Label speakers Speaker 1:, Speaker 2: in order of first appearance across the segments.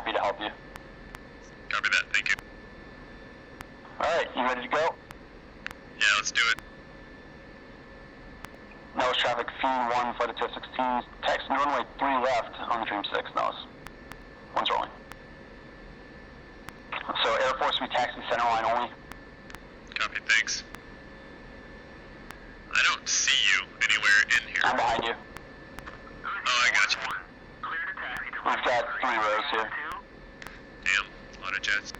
Speaker 1: happy to help you.
Speaker 2: Copy that, thank you.
Speaker 1: Alright, you ready to go?
Speaker 2: Yeah, let's do it.
Speaker 1: Nose traffic, Fiend 1, flight of F-16, taxi runway 3 left on the Dream 6 nose. One's rolling. So Air Force, we taxi center line only.
Speaker 2: Copy, thanks. I don't see you anywhere in here.
Speaker 1: I'm behind you.
Speaker 2: Oh, I got you.
Speaker 1: We've got 3 rows here.
Speaker 2: Damn, a lot of jets.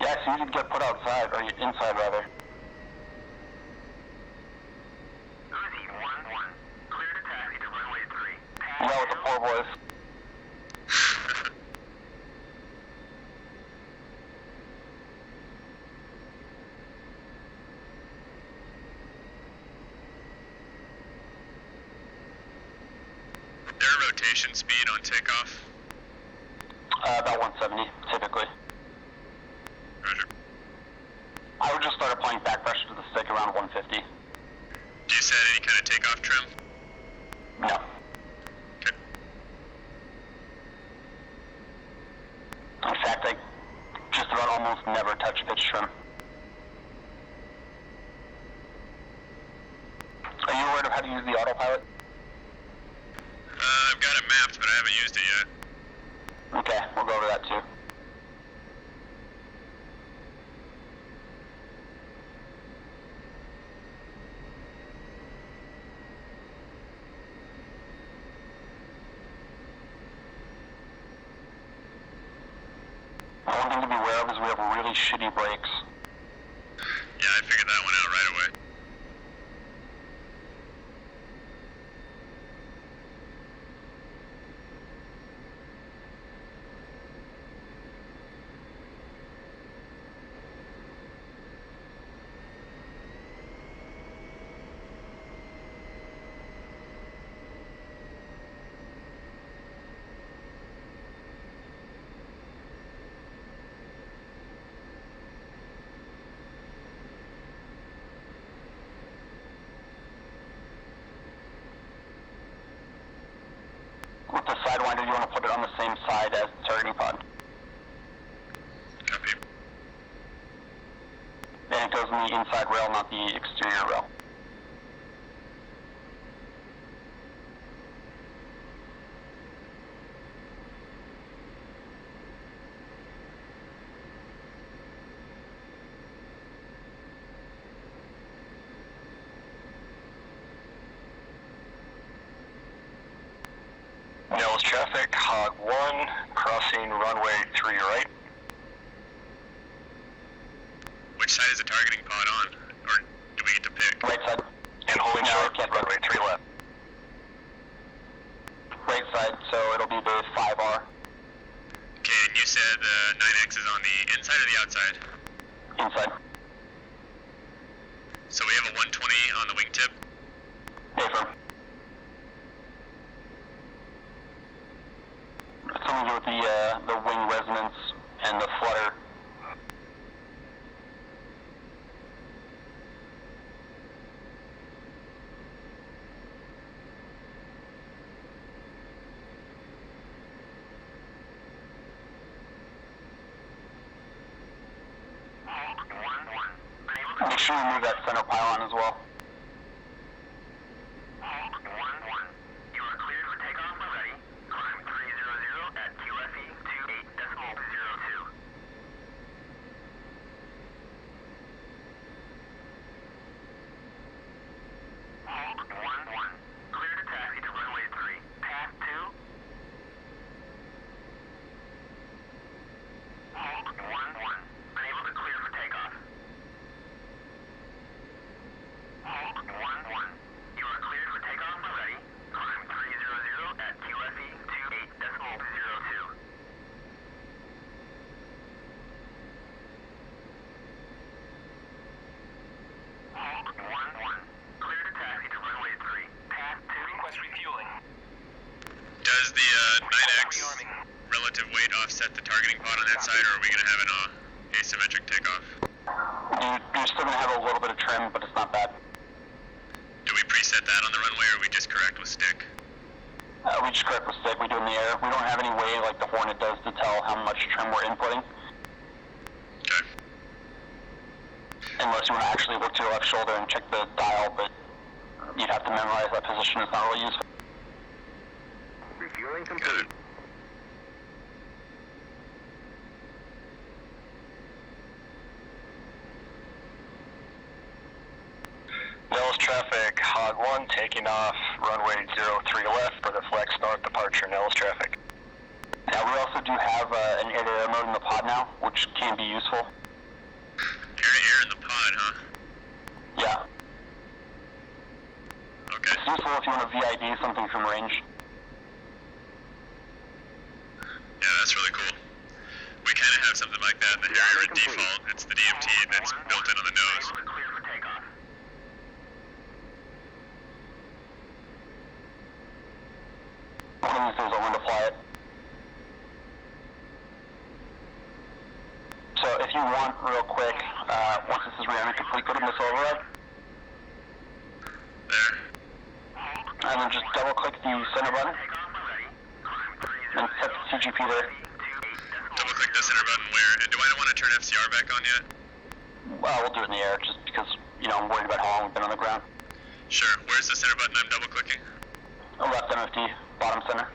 Speaker 1: Yeah, so you could get put outside, or inside rather. Yeah, with the poor boys.
Speaker 2: Their rotation speed on takeoff?
Speaker 1: About 170, typically.
Speaker 2: Roger.
Speaker 1: I would just start applying back pressure to the stick around 150.
Speaker 2: Do you set any kind of takeoff trim?
Speaker 1: No.
Speaker 2: Okay.
Speaker 1: In fact, I just about almost never touch pitch trim. Are you aware of how to use the autopilot?
Speaker 2: I've got it mapped, but I haven't used it yet.
Speaker 1: Okay, we'll go over that too. One thing to be aware of is we have really shitty brakes.
Speaker 2: Yeah, I figured that one out right away.
Speaker 1: With the Sidewinder, you want to put it on the same side as the targeting pod.
Speaker 2: Copy.
Speaker 1: And it goes in the inside rail, not the exterior rail.
Speaker 3: Nels traffic, Hog 1, crossing runway 3 right.
Speaker 2: Which side is the targeting pod on? Or do we get to pick?
Speaker 1: Right side.
Speaker 3: And holding
Speaker 1: No,
Speaker 3: short,
Speaker 1: I can't.
Speaker 3: runway 3 left.
Speaker 1: Right side, so it'll be the 5R.
Speaker 2: Okay, and you said the 9X is on the inside or the outside?
Speaker 1: Inside.
Speaker 2: So we have a 120 on the wingtip?
Speaker 1: Affirm. It's something to do with the wing resonance and the flutter. Make sure you move that center pylon as well.
Speaker 4: You are cleared for takeoff already. Climb 300 at QFE 28.02. Halt 11. Clear to taxi to runway 3. Path 2. Halt 11. Unable to clear for takeoff. Halt 11. You are cleared for takeoff already. Climb 300 at QFE 28.02. Halt 11. Clear to taxi to runway 3. Path 2. Request refueling.
Speaker 2: Does the 9X relative weight offset the targeting pod on that side, or are we going to have an asymmetric takeoff?
Speaker 1: You're still going to have a little bit of trim, but it's not bad.
Speaker 2: Do we preset that on the runway, or we just correct with stick?
Speaker 1: We just correct the stick, we do it in the air. We don't have any way, like the Hornet does, to tell how much trim we're inputting.
Speaker 2: Okay.
Speaker 1: Unless you want to actually look to your left shoulder and check the dial, but you'd have to memorize that position. It's not really useful.
Speaker 4: Refueling complete.
Speaker 3: Nellis traffic, Hog 1 taking off, runway 03 left for the flex north departure, Nellis traffic.
Speaker 1: Now we also do have an air-to-air mode in the pod now, which can be useful.
Speaker 2: Air-to-air in the pod, huh?
Speaker 1: Yeah.
Speaker 2: Okay.
Speaker 1: It's useful if you want to VID something from range.
Speaker 2: Yeah, that's really cool. We kind of have something like that in the Harrier at default. It's the DMT that's built in on the nose.
Speaker 4: Clear for takeoff.
Speaker 1: One of these days I'll learn to fly it. So if you want, real quick, once this is rearming complete, go to missile override,
Speaker 2: There.
Speaker 1: and then just double-click the center button, and set the TGP there.
Speaker 2: Double click the center button where, and do I want to turn FCR back on yet?
Speaker 1: We'll do it in the air, just because, I'm worried about how long we've been on the ground.
Speaker 2: Sure. Where's the center button I'm double clicking?
Speaker 1: Left MFD, bottom center.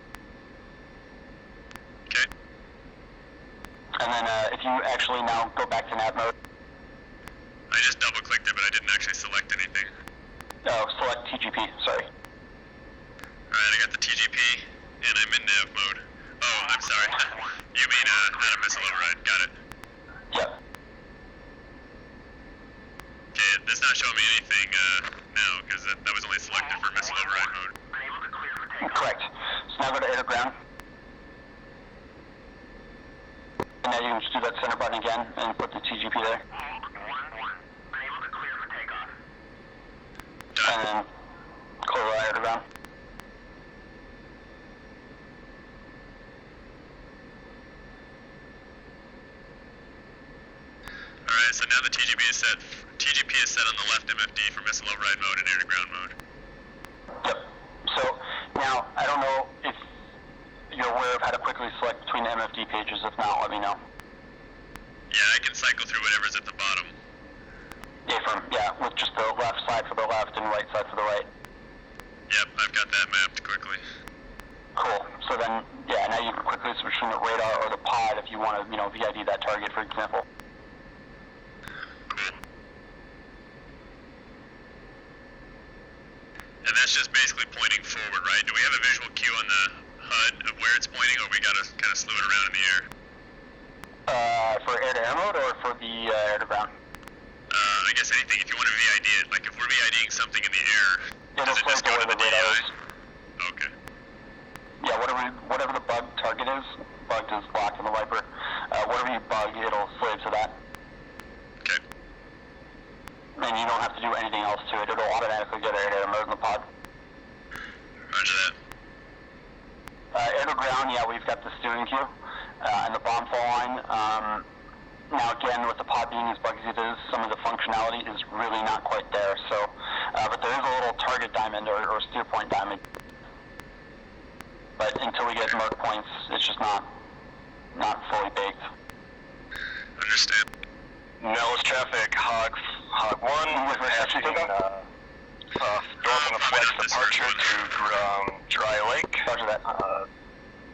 Speaker 2: Okay.
Speaker 1: And then if you actually now go back to nav mode,
Speaker 2: I just double clicked it, but I didn't actually select anything.
Speaker 1: select TGP, sorry.
Speaker 2: Alright, I got the TGP, and I'm in nav mode. Oh, I'm sorry. You mean out of missile override. Got it.
Speaker 1: Yep.
Speaker 2: Okay, it's not showing me anything now, because that was only selected for missile override mode.
Speaker 4: Unable to clear for takeoff.
Speaker 1: Correct. So now go to air to ground. And now you can just do that center button again and put the TGP there.
Speaker 4: Unable to clear for takeoff.
Speaker 1: And then close the air to ground.
Speaker 2: Alright, so now the TGP is set. TGP is set on the left MFD for missile override mode and air to ground mode.
Speaker 1: Yep. So now I don't know if you're aware of how to quickly select between the MFD pages. If not, let me know.
Speaker 2: Yeah, I can cycle through whatever's at the bottom.
Speaker 1: Yeah, with just the left side for the left and right side for the right.
Speaker 2: Yep, I've got that mapped quickly.
Speaker 1: Cool. So then, yeah, now you can quickly switch between the radar or the pod if you want to, VID that target, for example.
Speaker 2: Cool. And that's just basically pointing forward, right? Do we have a visual cue on the HUD of where it's pointing, or we gotta kind of slew it around in the air?
Speaker 1: For air-to-air mode or for the air-to-ground?
Speaker 2: I guess anything. If you want to VID it, like if we're VIDing something in the air,
Speaker 1: It'll
Speaker 2: does it just go
Speaker 1: point
Speaker 2: to
Speaker 1: to
Speaker 2: the
Speaker 1: where the radar
Speaker 2: DI?
Speaker 1: is.
Speaker 2: Okay.
Speaker 1: Yeah, whatever the bug target is, bugged is blocked in the Viper. Whatever you bug, it'll slave to that.
Speaker 2: Okay.
Speaker 1: And you don't have to do anything else to it. It'll automatically get air-to-air mode in the pod.
Speaker 2: Roger that.
Speaker 1: Air to ground, yeah, we've got the steering cue and the bomb fall line. Now again, with the pod being as buggy as it is, some of the functionality is really not quite there. So, but there is a little target diamond or steer point diamond. But until we get mark points, it's just not fully baked.
Speaker 2: Understand.
Speaker 3: Nellis traffic, Hog 1, passing north on the flex departure to Dry Lake.
Speaker 1: Roger that.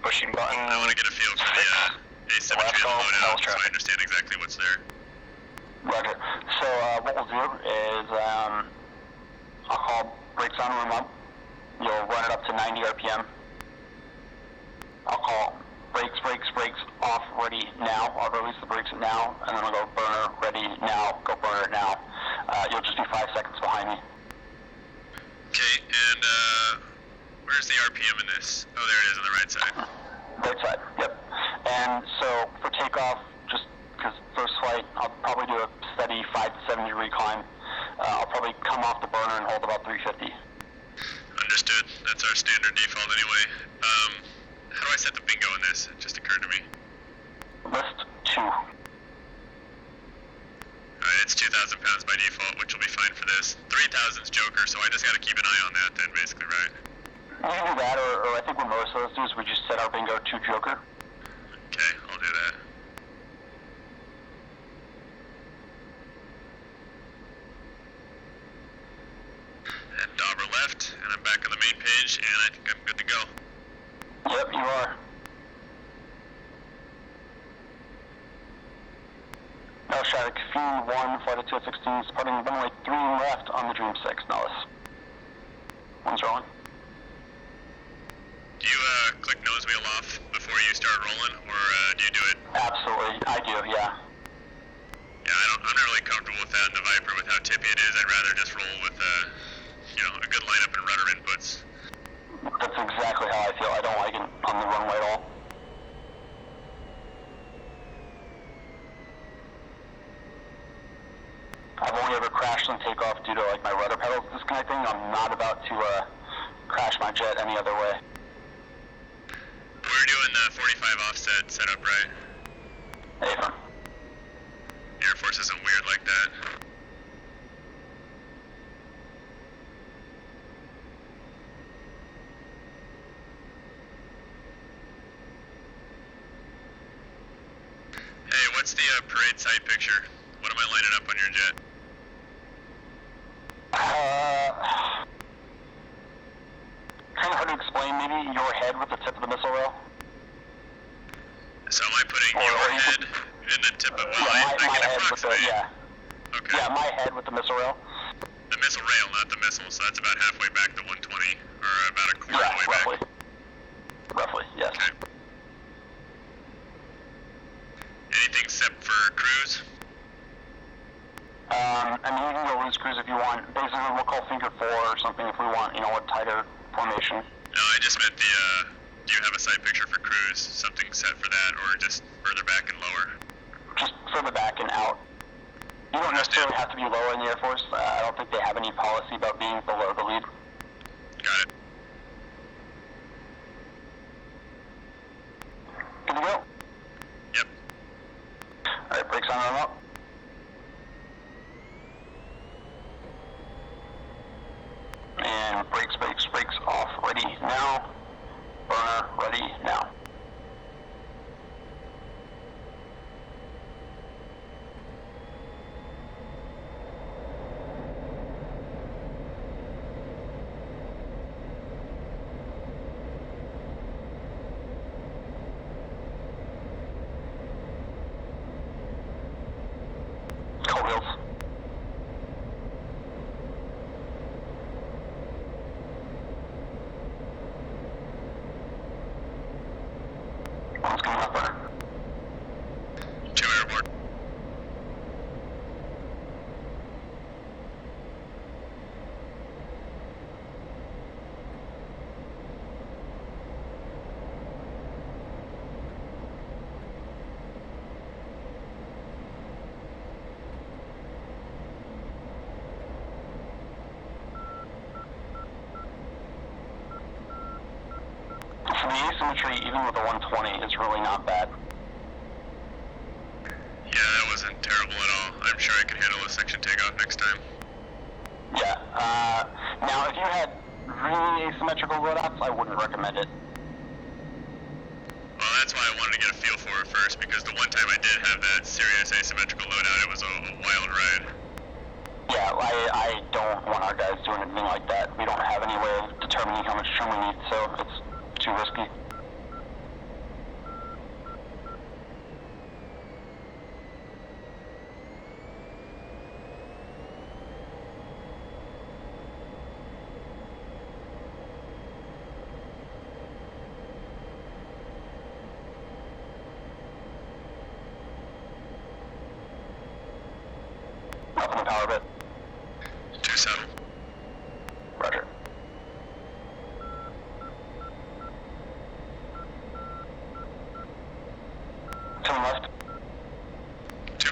Speaker 3: Pushing button.
Speaker 2: I want to get a feel for the asymmetry of the loadout, so I understand exactly what's there.
Speaker 1: Roger. So what we'll do is I'll call brakes on room up. You'll run it up to 90 RPM. I'll call brakes off, ready now. I'll release the brakes now, and then I'll go burner, ready now, go burner now. You'll just be 5 seconds behind me.
Speaker 2: Okay, and where's the RPM in this? Oh, there it is on the right side.
Speaker 1: Right side, yep. And so for takeoff, just because first flight, I'll probably do a steady 5 to 7 degree climb. I'll probably come off the burner and hold about 350.
Speaker 2: Understood. That's our standard default anyway. How do I set the bingo in this? It just occurred to me.
Speaker 1: List 2.
Speaker 2: Alright, it's 2,000 pounds by default, which will be fine for this. 3,000's Joker, so I just gotta keep an eye on that then, basically, right?
Speaker 1: You can do that, or I think what we just set our bingo to Joker?
Speaker 2: Okay, I'll do that. And Dauber left, and I'm back on the main page, and I think I'm good to go.
Speaker 1: Yep, you are. No, Shattuck, Fiend 1, flight of 216, departing runway 3 left on the Dream 6, Nellis. One's rolling.
Speaker 2: Do you click nose wheel off before you start rolling, or do you do it?
Speaker 1: Absolutely, I do, yeah.
Speaker 2: Yeah, I'm not really comfortable with that in the Viper with how tippy it is. I'd rather just roll with, a good lineup and rudder inputs.
Speaker 1: That's exactly how I feel. I don't like it on the runway at all. I've only ever crashed on takeoff due to like my rudder pedals disconnecting. I'm not about to crash my jet any other way.
Speaker 2: We're doing the 45 offset setup, right?
Speaker 1: Affirm.
Speaker 2: Air Force isn't weird like that. Hey, what's the parade site picture? What am I lining up on your jet?
Speaker 1: Kind of hard to explain. Maybe your head with the tip of the missile rail.
Speaker 2: So am I putting your head in the tip of... Well,
Speaker 1: Yeah,
Speaker 2: I
Speaker 1: my
Speaker 2: can
Speaker 1: head with the,
Speaker 2: approximate.
Speaker 1: yeah.
Speaker 2: Okay.
Speaker 1: Yeah, my head with the missile rail.
Speaker 2: The missile rail, not the missile, so that's about halfway back to 120, or about a quarter of the way
Speaker 1: roughly.
Speaker 2: back.
Speaker 1: Roughly, yes.
Speaker 2: Okay. Anything set for cruise?
Speaker 1: I mean, you can go loose cruise if you want. Basically, we'll call finger 4 or something if we want, a tighter formation.
Speaker 2: No, I just meant the, do you have a site picture for cruise? Something set for that, or just further back and lower?
Speaker 1: Just further back and out. You don't necessarily have to be lower in the Air Force. I don't think they have any policy about being below the lead.
Speaker 2: Got it.
Speaker 1: Good to go?
Speaker 2: Yep.
Speaker 1: Alright, brakes on and up. And brakes off. Ready now. Burner ready now. Cold wheels. One's coming up there.
Speaker 2: 2 airborne.
Speaker 1: For the asymmetry, even with a 120, is really not bad.
Speaker 2: Yeah, that wasn't terrible at all. I'm sure I can handle a section takeoff next time.
Speaker 1: Yeah. Now, if you had really asymmetrical loadouts, I wouldn't recommend it.
Speaker 2: Well, that's why I wanted to get a feel for it first, because the one time I did have that serious asymmetrical loadout, it was a wild ride.
Speaker 1: Yeah, I don't want our guys doing anything like that. We don't have any way of determining how much trim we need, so it's too risky. Up in the power bit.
Speaker 2: 2 settle.
Speaker 1: Roger. Turn left.
Speaker 2: 2.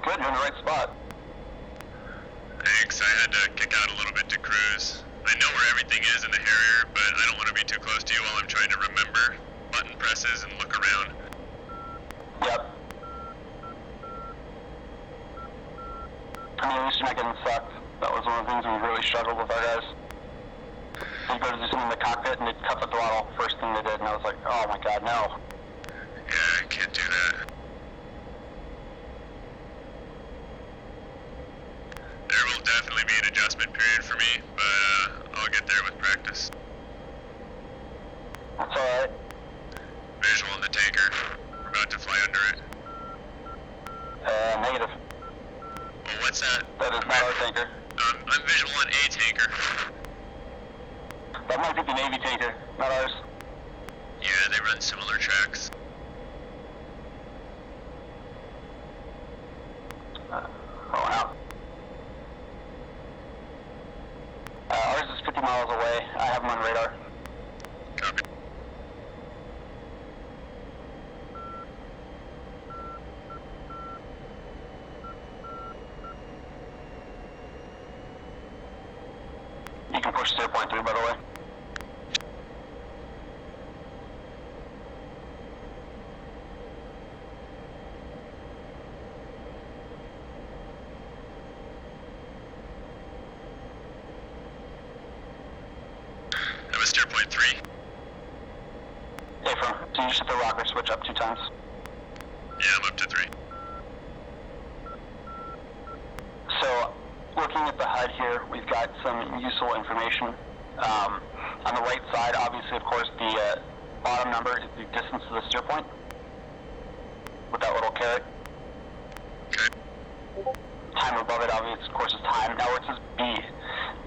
Speaker 1: look good. You're in the right spot.
Speaker 2: Thanks. I had to kick out a little bit to cruise. I know where everything is in the Harrier, but I don't want to be too close to you while I'm trying to remember button presses and look around.
Speaker 1: Yep. I mean, at least you're not getting sucked. That was one of the things we really struggled with our guys. You go to do something in the cockpit and they'd cut the throttle, first thing they did, and I was like, oh my god, no.
Speaker 2: Yeah, I can't do that. There will definitely be an adjustment period for me, but I'll get there with practice.
Speaker 1: That's alright.
Speaker 2: Visual on the tanker. We're about to fly under it.
Speaker 1: Negative.
Speaker 2: Well, what's that?
Speaker 1: That is not our tanker.
Speaker 2: I'm visual on a tanker.
Speaker 1: That might be the Navy tanker, not ours.
Speaker 2: Yeah, they run similar tracks.
Speaker 1: Rolling out. Ours is 50 miles away. I have them on radar.
Speaker 2: Copy.
Speaker 1: You can push 0.3, by the way.
Speaker 2: That was steer point 3.
Speaker 1: Affirm. So you just hit the rocker switch up 2 times.
Speaker 2: Yeah, I'm up to 3.
Speaker 1: So, looking at the HUD here, we've got some useful information. On the right side, obviously, of course, the bottom number is the distance to the steer point with that little caret.
Speaker 2: Okay.
Speaker 1: Time above it, obviously, of course, is time. Now where it says B,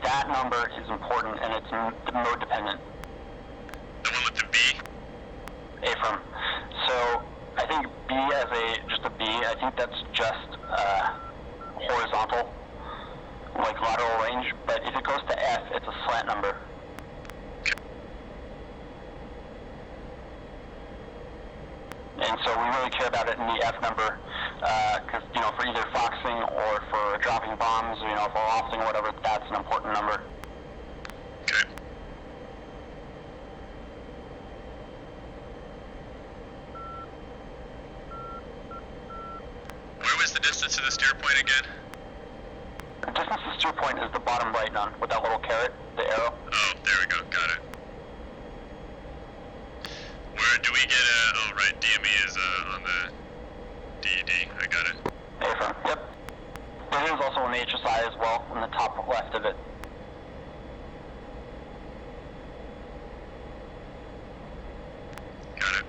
Speaker 1: that number is important, and it's mode dependent.
Speaker 2: The one with the B?
Speaker 1: Affirm. So, I think B as just a B, I think that's just horizontal, like lateral range, but if it goes to F, it's a slant number. And so we really care about it in the F number, because, for either foxing or for dropping bombs, or, for lofting or whatever, that's an important number.
Speaker 2: Okay. Where was the distance to the steer point again?
Speaker 1: The distance to steer point is the bottom right none, with that little caret, the arrow.
Speaker 2: Oh, there we go. Got it. Where do we get oh, right. DME is on the DED. I got it.
Speaker 1: Affirm. Yep. There is also an HSI as well, on the top left of it.
Speaker 2: Got it.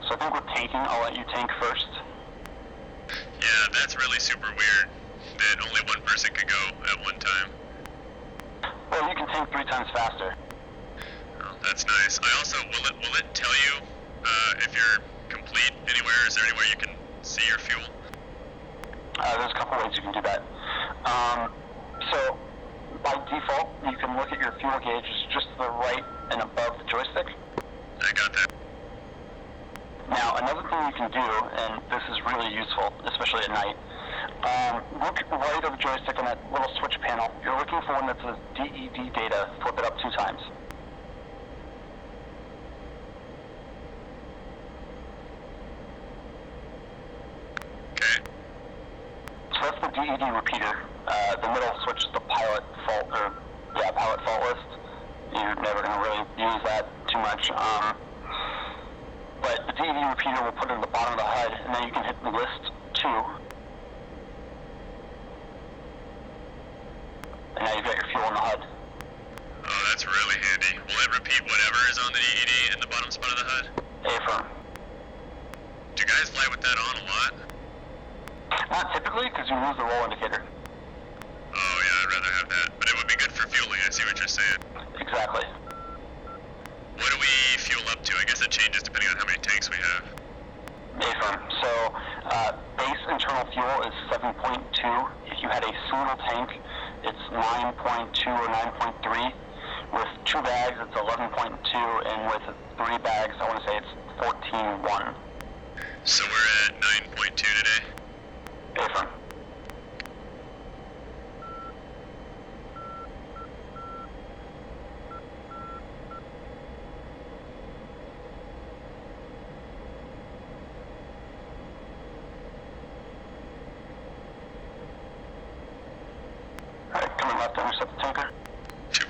Speaker 1: So I think with tanking, I'll let you tank first.
Speaker 2: Yeah, that's really super weird that only one person could go at one time.
Speaker 1: Well, you can tank 3 times faster.
Speaker 2: Oh, that's nice. I also, will it tell you if you're complete anywhere? Is there anywhere you can see your fuel?
Speaker 1: There's a couple ways you can do that. So, by default, you can look at your fuel gauge just to the right and above the joystick.
Speaker 2: I got that.
Speaker 1: Now, another thing you can do, and this is really useful, especially at night, look right of the joystick on that little switch panel. You're looking for one that says DED data, flip it up 2 times.
Speaker 2: Okay.
Speaker 1: So that's the DED repeater. The middle switch is the pilot fault list. You're never going to really use that too much. But the DED repeater will put it at the bottom of the HUD, and then you can hit list 2. And now you've got your fuel in the HUD.
Speaker 2: Oh, that's really handy. Will it repeat whatever is on the DED in the bottom spot of the HUD?
Speaker 1: Affirm.
Speaker 2: Do you guys fly with that on a lot?
Speaker 1: Not typically, because you lose the roll indicator.
Speaker 2: Oh yeah, I'd rather have that. But it would be good for fueling, I see what you're saying.
Speaker 1: Exactly.
Speaker 2: What do we fuel up to? I guess it changes depending on how many tanks we have.
Speaker 1: Affirm. So, base internal fuel is 7.2. If you had a single tank, it's 9.2 or 9.3. With 2 bags, it's 11.2, and with 3 bags, I want to say it's 14.1.
Speaker 2: So we're at 9.2 today.
Speaker 1: Affirm. Alright, coming left to intercept the tanker.
Speaker 2: Two.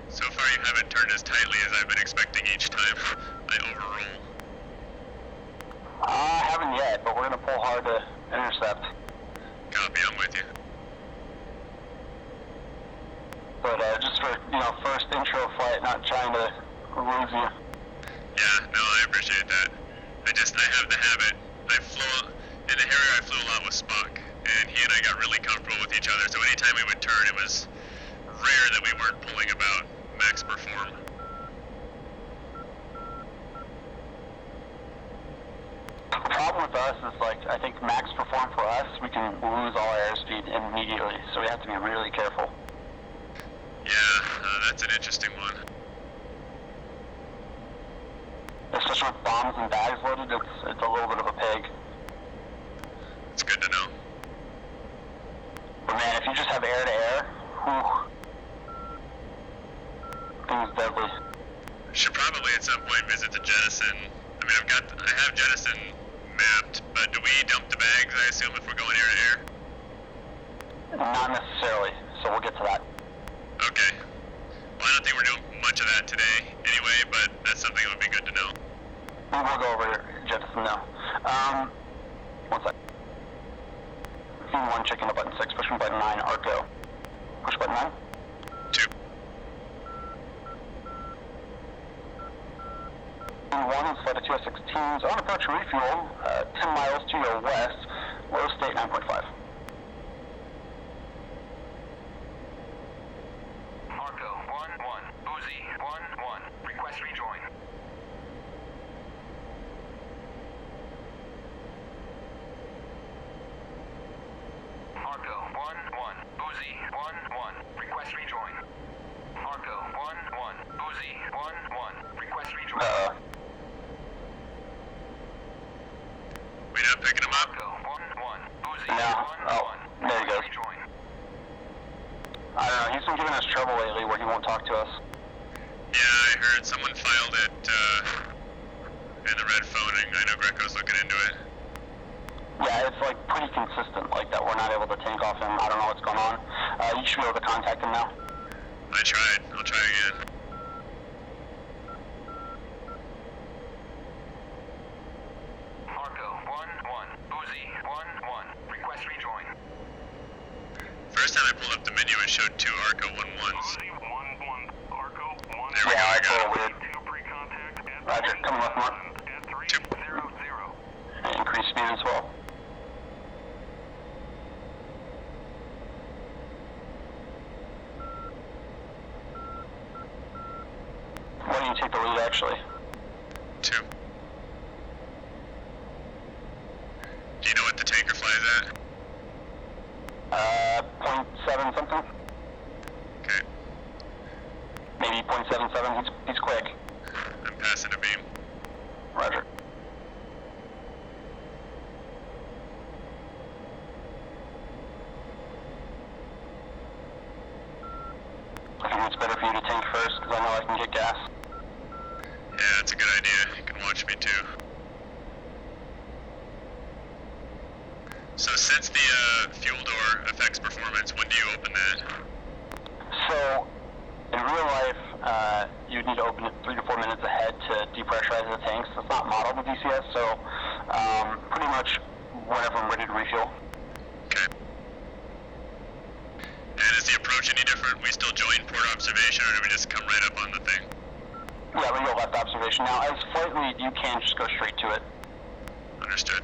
Speaker 2: So far you haven't turned as tightly as I've been expecting each time I overroll.
Speaker 1: I haven't yet, but we're going to pull hard to intercept.
Speaker 2: Copy, I'm with you.
Speaker 1: But just for, first intro flight, not trying to lose you.
Speaker 2: Yeah, no, I appreciate that. I have the habit. In the Harrier I flew a lot with Spock, and he and I got really comfortable with each other, so anytime we would turn, it was rare that we weren't pulling about max perform.
Speaker 1: The problem with us is, I think max perform for us, we can lose all our airspeed immediately, so we have to be really careful.
Speaker 2: Yeah, that's an interesting one.
Speaker 1: Especially with bombs and bags loaded, it's a little bit of a pig.
Speaker 2: It's good to know.
Speaker 1: But man, if you just have air-to-air, whew, things deadly.
Speaker 2: Should probably at some point visit the jettison. I mean, I have jettison mapped, but do we dump the bags, I assume, if we're going air-to-air?
Speaker 1: Not necessarily, so we'll get to that.
Speaker 2: Okay. Well, I don't think we're doing much of that today anyway, but that's something that would be good to know.
Speaker 1: We will go over jettison now. One sec. Scene 1, checking to button 6, pushing button 9, Arco. Push button 9.
Speaker 2: 2.
Speaker 1: Scene 1 is flight of 2 F-16s on approach refuel, 10 miles to your west, low state 9.5.
Speaker 4: Arco 1-1, Uzi 1-1, request rejoin. Arco 1-1, Uzi 1-1, request rejoin. Arco 1-1, Uzi 1-1, request rejoin.
Speaker 2: We not picking him up?
Speaker 4: Arco 1-1, Uzi
Speaker 1: No.
Speaker 4: 1-1,
Speaker 1: Oh, there he goes.
Speaker 4: request rejoin.
Speaker 1: I don't know, he's been giving us trouble lately where he won't talk to us.
Speaker 2: Yeah, I heard someone filed it in the red phone, and I know Greco's looking into it.
Speaker 1: Yeah, it's pretty consistent, that we're not able to tank off him. I don't know what's going on. You should be able to contact him now.
Speaker 2: I tried. I'll try again.
Speaker 4: Arco 1-1, Uzi 1-1, request rejoin.
Speaker 2: First time I pulled up the menu, it showed 2 Arco 1-1s.
Speaker 4: Uzi 1-1, Arco 1-1.
Speaker 2: There we go, I
Speaker 1: it's a
Speaker 2: got
Speaker 1: little
Speaker 2: him.
Speaker 1: weird.
Speaker 4: 2 pre-contact at
Speaker 1: Roger, coming left mark.
Speaker 4: at 300.
Speaker 1: Increase speed as well. Why don't you take the lead, actually?
Speaker 2: 2. Do you know what the tanker flies at?
Speaker 1: 0.7 something?
Speaker 2: Okay.
Speaker 1: Maybe 0.77, he's quick.
Speaker 2: I'm passing a beam.
Speaker 1: Roger. I think it's better for you to tank first, because I know I can get gas.
Speaker 2: Yeah, that's a good idea. You can watch me too. So since the fuel door affects performance, when do you open that?
Speaker 1: So, in real life, you'd need to open it 3 to 4 minutes ahead to depressurize the tanks. It's not modeled with DCS, so pretty much whenever I'm ready to refuel.
Speaker 2: Okay. And is the approach any different? We still join port observation, or do we just come right up on the thing?
Speaker 1: Yeah, we go left observation. Now, as flight lead, you can just go straight to it.
Speaker 2: Understood.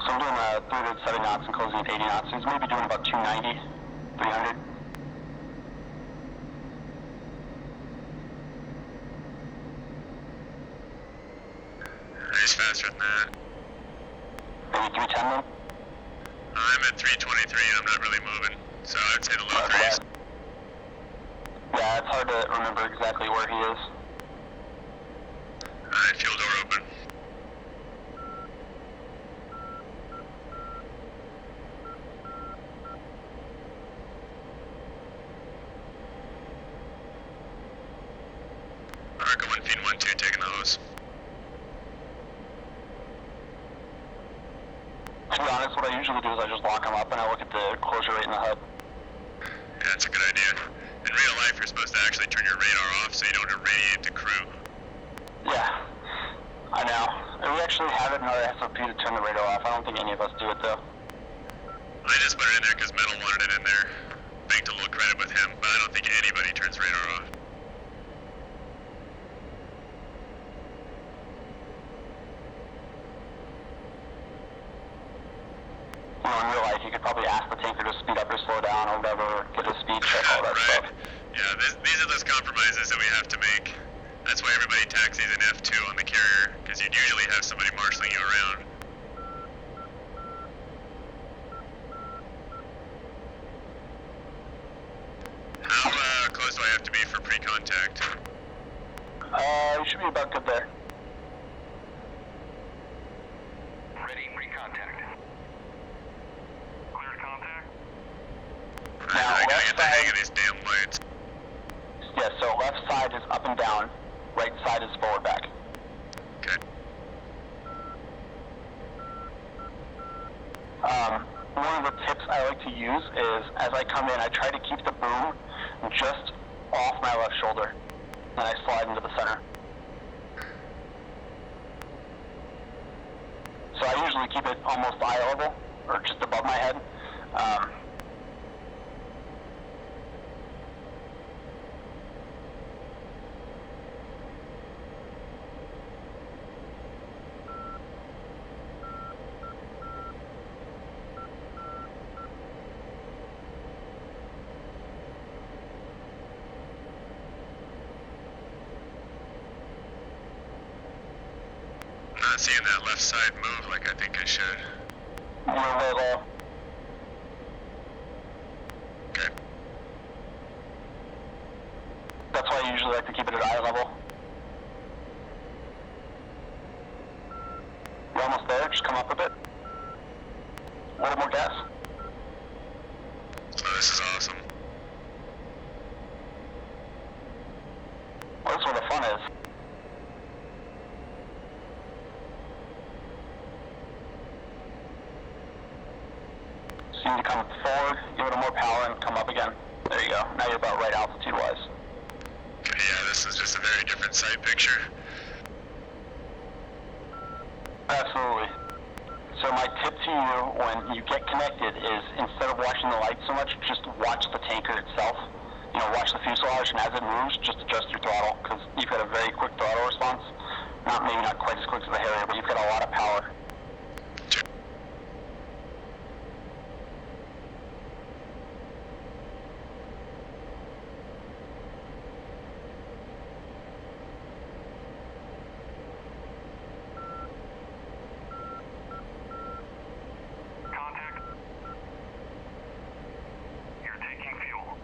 Speaker 1: So I'm doing 3 to 7 knots and closing at 80 knots. He's maybe doing about 290, 300.
Speaker 2: He's faster than that.
Speaker 1: Maybe 310 then?
Speaker 2: I'm at 323 and I'm not really moving, so I'd say the low threes.
Speaker 1: Yeah, it's hard to remember exactly where he is.
Speaker 2: Alright, fuel door open. Alright, go 1 feet 1-2, taking the hose.
Speaker 1: To be honest, what I usually do is I just lock him up and I look at the closure rate in the hub.
Speaker 2: Yeah, that's a good idea. In real life, you're supposed to actually turn your radar off so you don't irradiate the crew.
Speaker 1: Yeah, I know. And we actually have it in our SOP to turn the radar off. I don't think any of us do it though.
Speaker 2: I just put it in there because Metal wanted it in there. Banked a little credit with him, but I don't think anybody turns radar off.
Speaker 1: You know, in real life, you could probably ask the tanker to speed up or slow down or whatever, get a speed check, all that
Speaker 2: Right.
Speaker 1: stuff.
Speaker 2: Yeah, these are those compromises that we have to make. That's why everybody taxis an F2 on the carrier, because you'd usually have somebody marshalling you around. How close do I have to be for pre-contact?
Speaker 1: You should be about good there.
Speaker 4: Ready, pre-contact. Cleared contact.
Speaker 1: Now,
Speaker 2: I gotta
Speaker 1: left
Speaker 2: get the hang
Speaker 1: side-
Speaker 2: of these damn lights.
Speaker 1: Yeah, so left side is up and down, right side is forward back.
Speaker 2: Okay.
Speaker 1: One of the tips I like to use is, as I come in, I try to keep the boom just off my left shoulder, and I slide into the center. So I usually keep it almost eye level, or just above my head.
Speaker 2: Not seeing that left side move like I think I should.
Speaker 1: We're way low.
Speaker 2: Okay.
Speaker 1: That's why I usually like to keep it at eye level. You're almost there, just come up a bit. A little more gas.
Speaker 2: So this is awesome.
Speaker 1: Well, that's where the fun is. So you need to come forward, give it a more power, and come up again. There you go. Now you're about right altitude-wise.
Speaker 2: Okay, yeah, this is just a very different sight picture.
Speaker 1: Absolutely. So my tip to you when you get connected is, instead of watching the lights so much, just watch the tanker itself. You know, watch the fuselage, and as it moves, just adjust your throttle, because you've got a very quick throttle response. Maybe not quite as quick as the Harrier, but you've got a lot of power.
Speaker 4: Contact. You're taking fuel.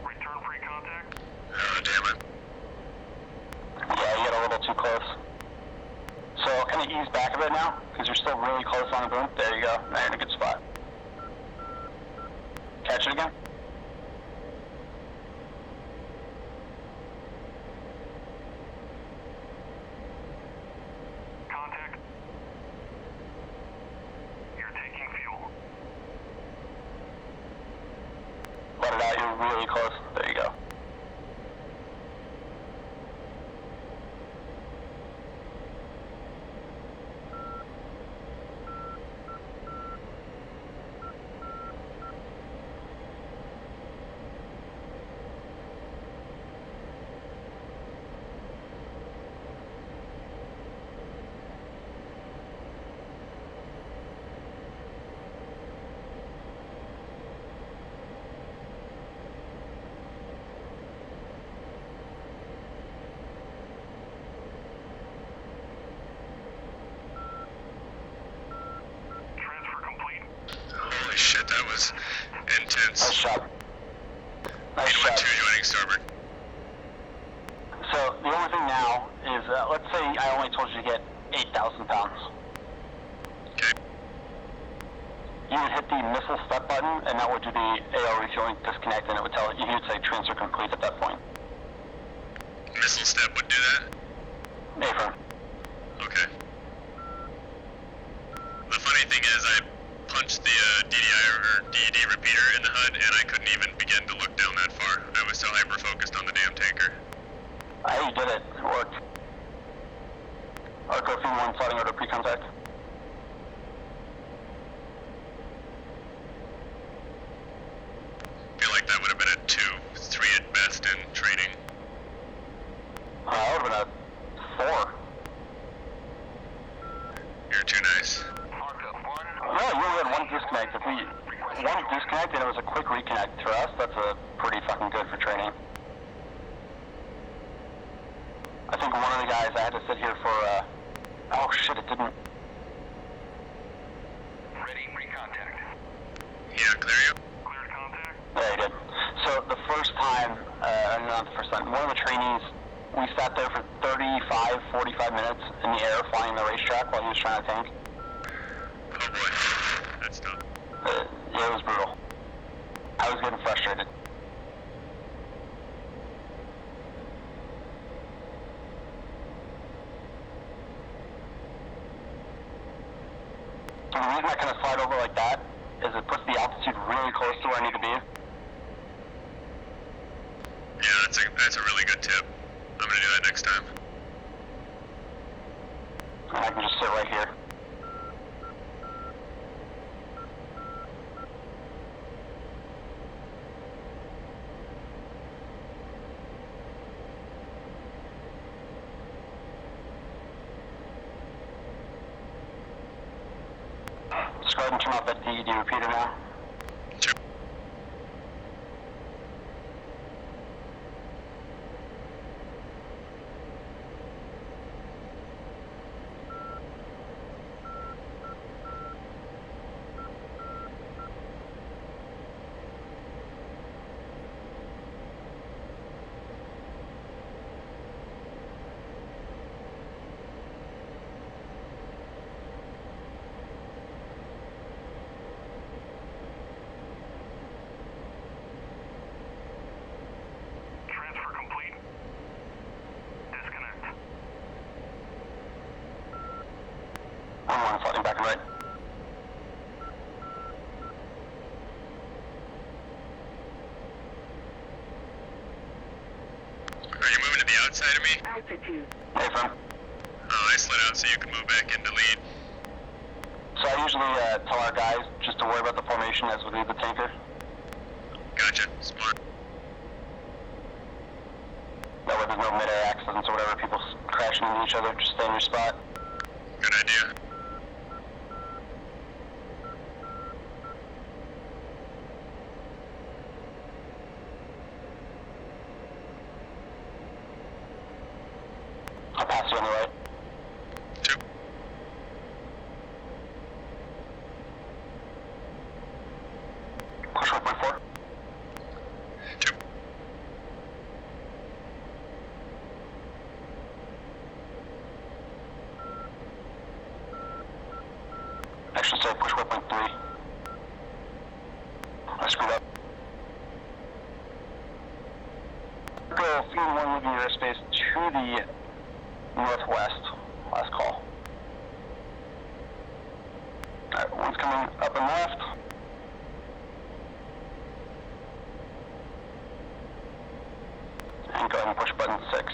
Speaker 4: Return free contact.
Speaker 2: Oh, damn it.
Speaker 1: Yeah, you get a little too close. So kind of ease back a bit now, because you're still really close on the boom. There you go. Now you're in a good spot. Catch it again.
Speaker 4: Contact. You're taking fuel.
Speaker 1: Let it out. You're really close. There you go.
Speaker 2: was intense.
Speaker 1: Nice shot. Nice
Speaker 2: 812
Speaker 1: shot.
Speaker 2: joining starboard.
Speaker 1: So the only thing now is, let's say I only told you to get 8,000 pounds.
Speaker 2: Okay.
Speaker 1: You would hit the missile step button, and that would do the AO refueling disconnect, and it would tell you, you'd say transfer complete at that point.
Speaker 2: Missile step would do that?
Speaker 1: Affirm.
Speaker 2: Okay. The funny thing is, I punched the DDI or DED repeater in the HUD, and I couldn't even begin to look down that far. I was so hyper-focused on the damn tanker.
Speaker 1: Hey, you did it. It worked. Arco Theme 1 sliding out of pre-contact.
Speaker 2: I feel like that would have been a 2, 3 at best in training.
Speaker 1: That would have been a 4.
Speaker 2: You're too nice.
Speaker 1: No, you only had one disconnect. If one disconnect and it was a quick reconnect for us, that's a pretty fucking good for training. I think one of the guys I had to sit here for, oh shit, it didn't.
Speaker 4: Ready, pre-contact.
Speaker 2: Yeah, clear you?
Speaker 4: Cleared contact.
Speaker 1: Yeah, he did. So the first time, not the first time, one of the trainees, we sat there for 35, 45 minutes in the air flying the racetrack while he was trying to tank.
Speaker 2: Oh boy, that's tough.
Speaker 1: Yeah, it was brutal. I was getting frustrated. And the reason I kind of slide over like that is it puts the altitude really close to where I need to be.
Speaker 2: Yeah, that's a really good tip. I'm gonna do that next time.
Speaker 1: And I can just sit right here. Just go ahead and turn off that DED repeater now.
Speaker 2: Sure.
Speaker 4: Transfer complete. Disconnect.
Speaker 1: 1-1 sliding back and right.
Speaker 2: Are you moving to the outside of me?
Speaker 5: Altitude.
Speaker 1: Affirm.
Speaker 2: Oh, I slid out so you can move back into lead.
Speaker 1: So I usually tell our guys just to worry about the formation as we leave the tanker.
Speaker 2: Gotcha. Smart.
Speaker 1: That way there's no mid-air accidents or whatever, people crashing into each other, just stay in your spot.
Speaker 2: Good idea.
Speaker 1: I'll pass you on the right.
Speaker 2: Two.
Speaker 1: Push 1.4.
Speaker 2: Two.
Speaker 1: Actually, say push 1.3. I screwed up. Go Theme 1 leaving your airspace to the northwest. Last call. Alright, one's coming up and left. And go ahead and push button 6.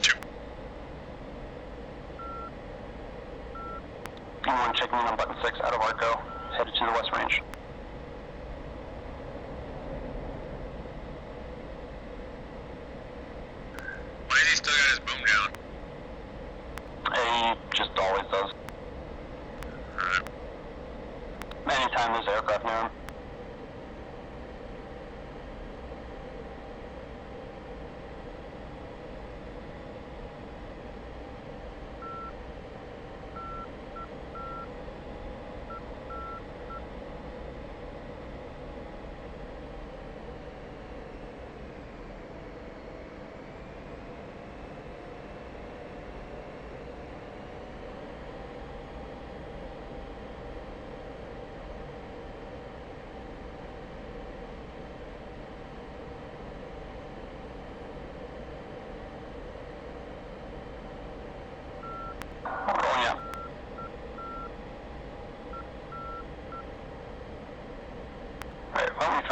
Speaker 2: Two.
Speaker 1: P1 checking in on button 6 out of Arco, headed to the west range.
Speaker 2: Why has he still got his boom down?
Speaker 1: He just always does.
Speaker 2: Alright.
Speaker 1: Anytime there's aircraft near him.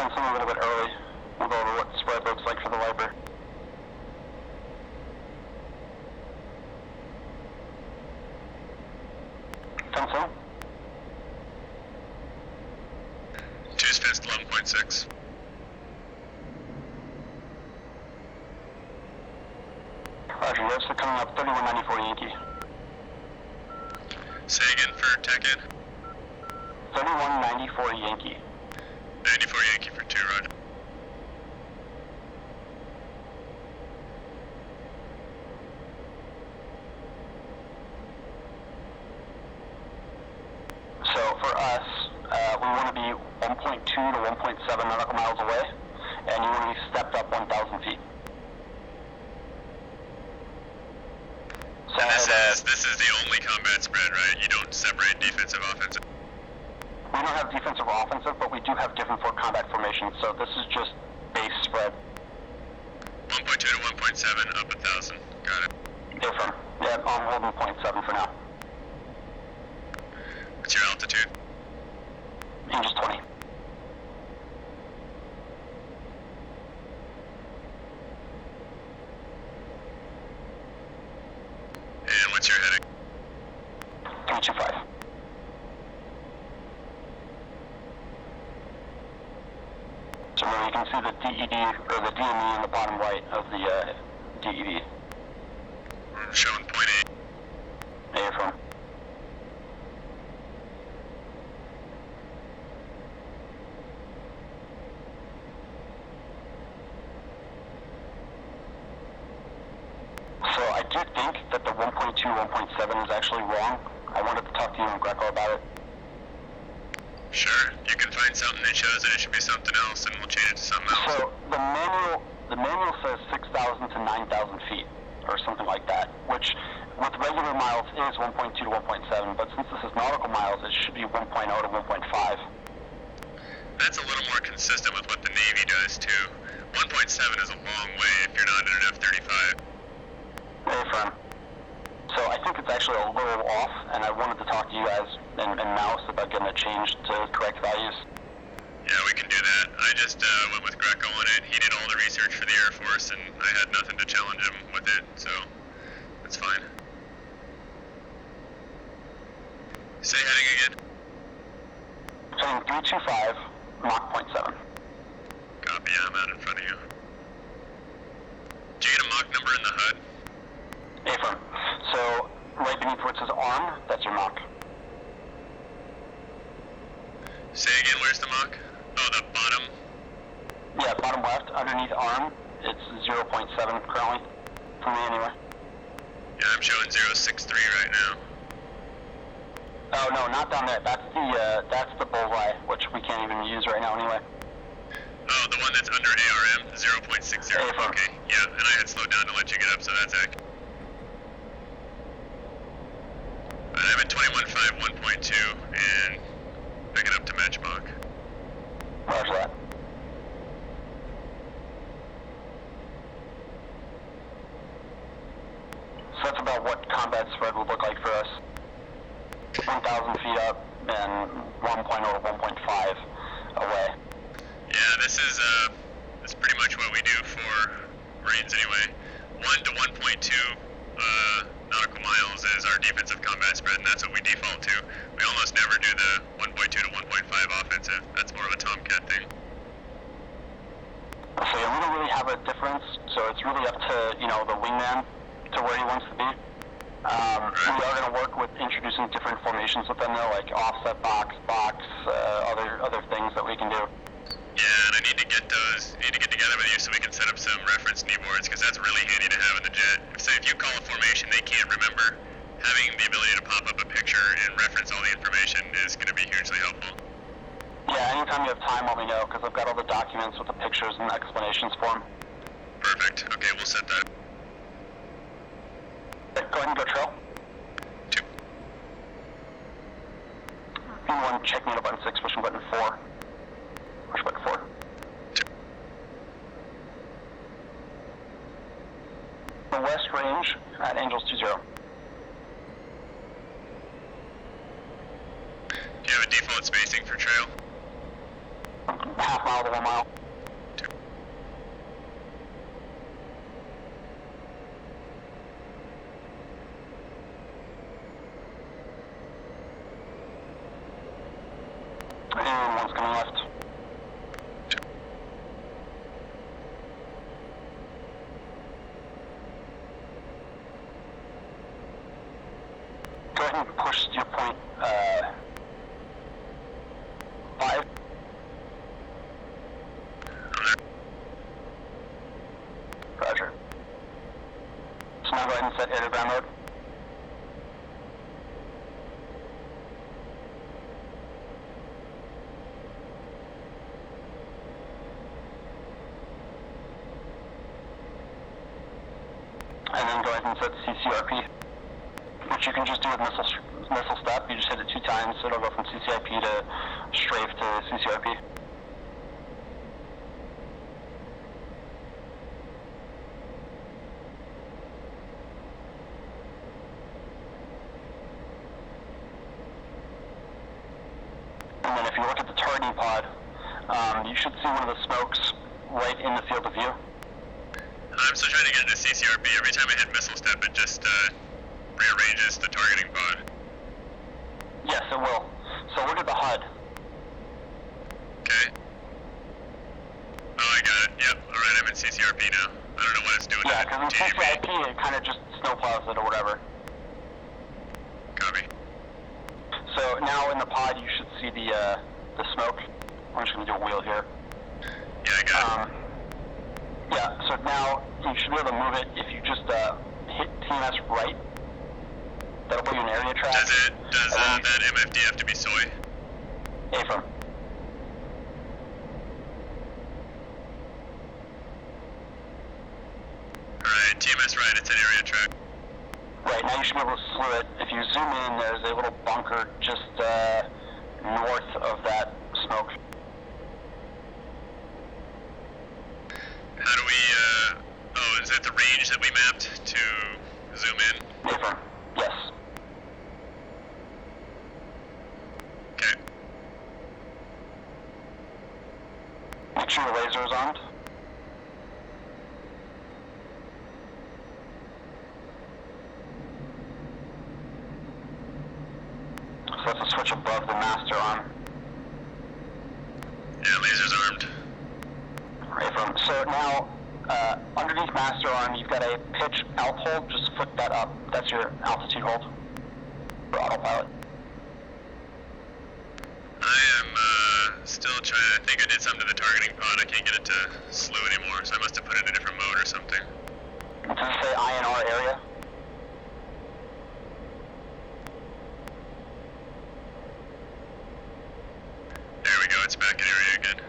Speaker 1: fence in a little bit early. We'll go over what the spread looks like for the Viper. Fence in.
Speaker 2: Two's fenced 11.6.
Speaker 1: Roger, yes, they're coming up 3194 Yankee.
Speaker 2: Say again for tech in.
Speaker 1: 3194 Yankee.
Speaker 2: 94 Yankee for 2, roger.
Speaker 1: So for us, we want to be 1.2 to 1.7 nautical miles away, and you want to be stepped up 1,000 feet. So
Speaker 2: This is the only combat spread, right? You don't separate defensive, offensive.
Speaker 1: we don't have defensive or offensive, but we do have different combat formations, so this is just base spread.
Speaker 2: 1.2 to 1.7, up 1,000. Got it.
Speaker 1: Different. Yeah, I'm holding 0.7 for now.
Speaker 2: What's your altitude?
Speaker 1: Inches 20.
Speaker 2: And what's your heading?
Speaker 1: 325. So remember, you can see the DED, or the DME in the bottom right of the DED.
Speaker 2: I'm showing 0.8.
Speaker 1: Affirm. So I do think that the 1.2, 1.7 is actually wrong. I wanted to talk to you and Greco about it.
Speaker 2: Sure, you can find something that shows that it should be something else, and we'll change it to something else.
Speaker 1: So the manual says 6,000 to 9,000 feet, or something like that, which with regular miles is 1.2 to 1.7, but since this is nautical miles, it should be 1.0 to 1.5.
Speaker 2: That's a little more consistent with what the Navy does, too. 1.7 is a long way if you're not in an F-35.
Speaker 1: Affirm. So I think it's actually a little off, and I wanted to talk to you guys and Mouse about getting it changed to correct values.
Speaker 2: Yeah, we can do that. I just went with Greco on it. He did all the research for the Air Force, and I had nothing to challenge him with it, so that's fine. Say heading again.
Speaker 1: Heading 325, Mach 0.7.
Speaker 2: Copy, I'm out in front of you. Did you get a Mach number in the HUD?
Speaker 1: Affirm. So right beneath where it says arm, that's your Mach.
Speaker 2: Say again, where's the Mach? Oh, the bottom.
Speaker 1: Yeah, bottom left, underneath arm, it's 0.7 currently, for me anyway.
Speaker 2: Yeah, I'm showing 063 right now.
Speaker 1: Oh no, not down there. That's the bullseye, which we can't even use right now anyway.
Speaker 2: Oh, the one that's under ARM, 0.60.
Speaker 1: Affirm.
Speaker 2: Okay, yeah, and I had slowed down to let you get up, so that's accurate. I'm at 21.5, 1.2, and pick it up to match Mach.
Speaker 1: Roger that. So that's about what combat spread would look like for us. 1,000 feet up and 1.0 to 1.5 away.
Speaker 2: Yeah, this is pretty much what we do for Marines anyway. 1 to 1.2 nautical miles is our defensive combat spread, and that's what we default to. We almost never do the 1.2 to 1.5 offensive. That's more of a Tomcat thing.
Speaker 1: So yeah, we don't really have a difference, so it's really up to, the wingman to where he wants to be. We are going to work with introducing different formations with them though, like offset box, other things that we can do.
Speaker 2: Yeah, and I need to get together with you so we can set up some reference knee boards, because that's really handy to have in the jet. If you call a formation they can't remember, having the ability to pop up a picture and reference all the information is going to be hugely helpful.
Speaker 1: Yeah, anytime you have time, let me know, because I've got all the documents with the pictures and explanations for them.
Speaker 2: Perfect. Okay, we'll set that up.
Speaker 1: Go ahead and go trail.
Speaker 2: 2.
Speaker 1: P1, check me on button 6, pushing button 4. Push button 4.
Speaker 2: 2.
Speaker 1: The west range at Angels 20.
Speaker 2: Do you have a default spacing for trail?
Speaker 1: half mile to 1 mile. And one's coming left. Go ahead and push your point 5. Roger. So now go ahead and set air to ground mode. And then go ahead and set CCRP, which you can just do with missile step. You just hit it 2 times, so it'll go from CCRP to strafe to CCRP. And then if you look at the targeting pod, you should see one of the smokes right in the field of view.
Speaker 2: I'm still trying to get into CCRP. Every time I hit missile step, it just rearranges the targeting pod.
Speaker 1: Yes, it will. So look at the HUD.
Speaker 2: Okay. Oh, I got it. Yep. Alright, I'm in CCRP now. I don't know what it's doing.
Speaker 1: Yeah, because in CCRP it kind of just snowplows it or whatever.
Speaker 2: Copy.
Speaker 1: So now in the pod you should see the smoke. I'm just going to do a wheel here.
Speaker 2: Yeah, I got it.
Speaker 1: Yeah, so now you should be able to move it if you just hit TMS right. That'll put you in area track.
Speaker 2: Does that MFD have to be soy?
Speaker 1: Affirm.
Speaker 2: Alright, TMS right, it's an area track.
Speaker 1: Right, now you should be able to slew it. If you zoom in, there's a little bunker just north of that smoke.
Speaker 2: How do we, oh, is it the range that we mapped to zoom in?
Speaker 1: Affirm. Yes.
Speaker 2: Okay.
Speaker 1: Make sure your laser is armed. So that's a switch above the master arm.
Speaker 2: Yeah, laser's armed.
Speaker 1: Affirm. So now, underneath master arm, you've got a pitch alt hold. Just flick that up. That's your altitude hold for autopilot.
Speaker 2: I am still trying. I think I did something to the targeting pod. I can't get it to slew anymore, so I must have put it in a different mode or something.
Speaker 1: Does it say INR area?
Speaker 2: There we go. It's back in area again.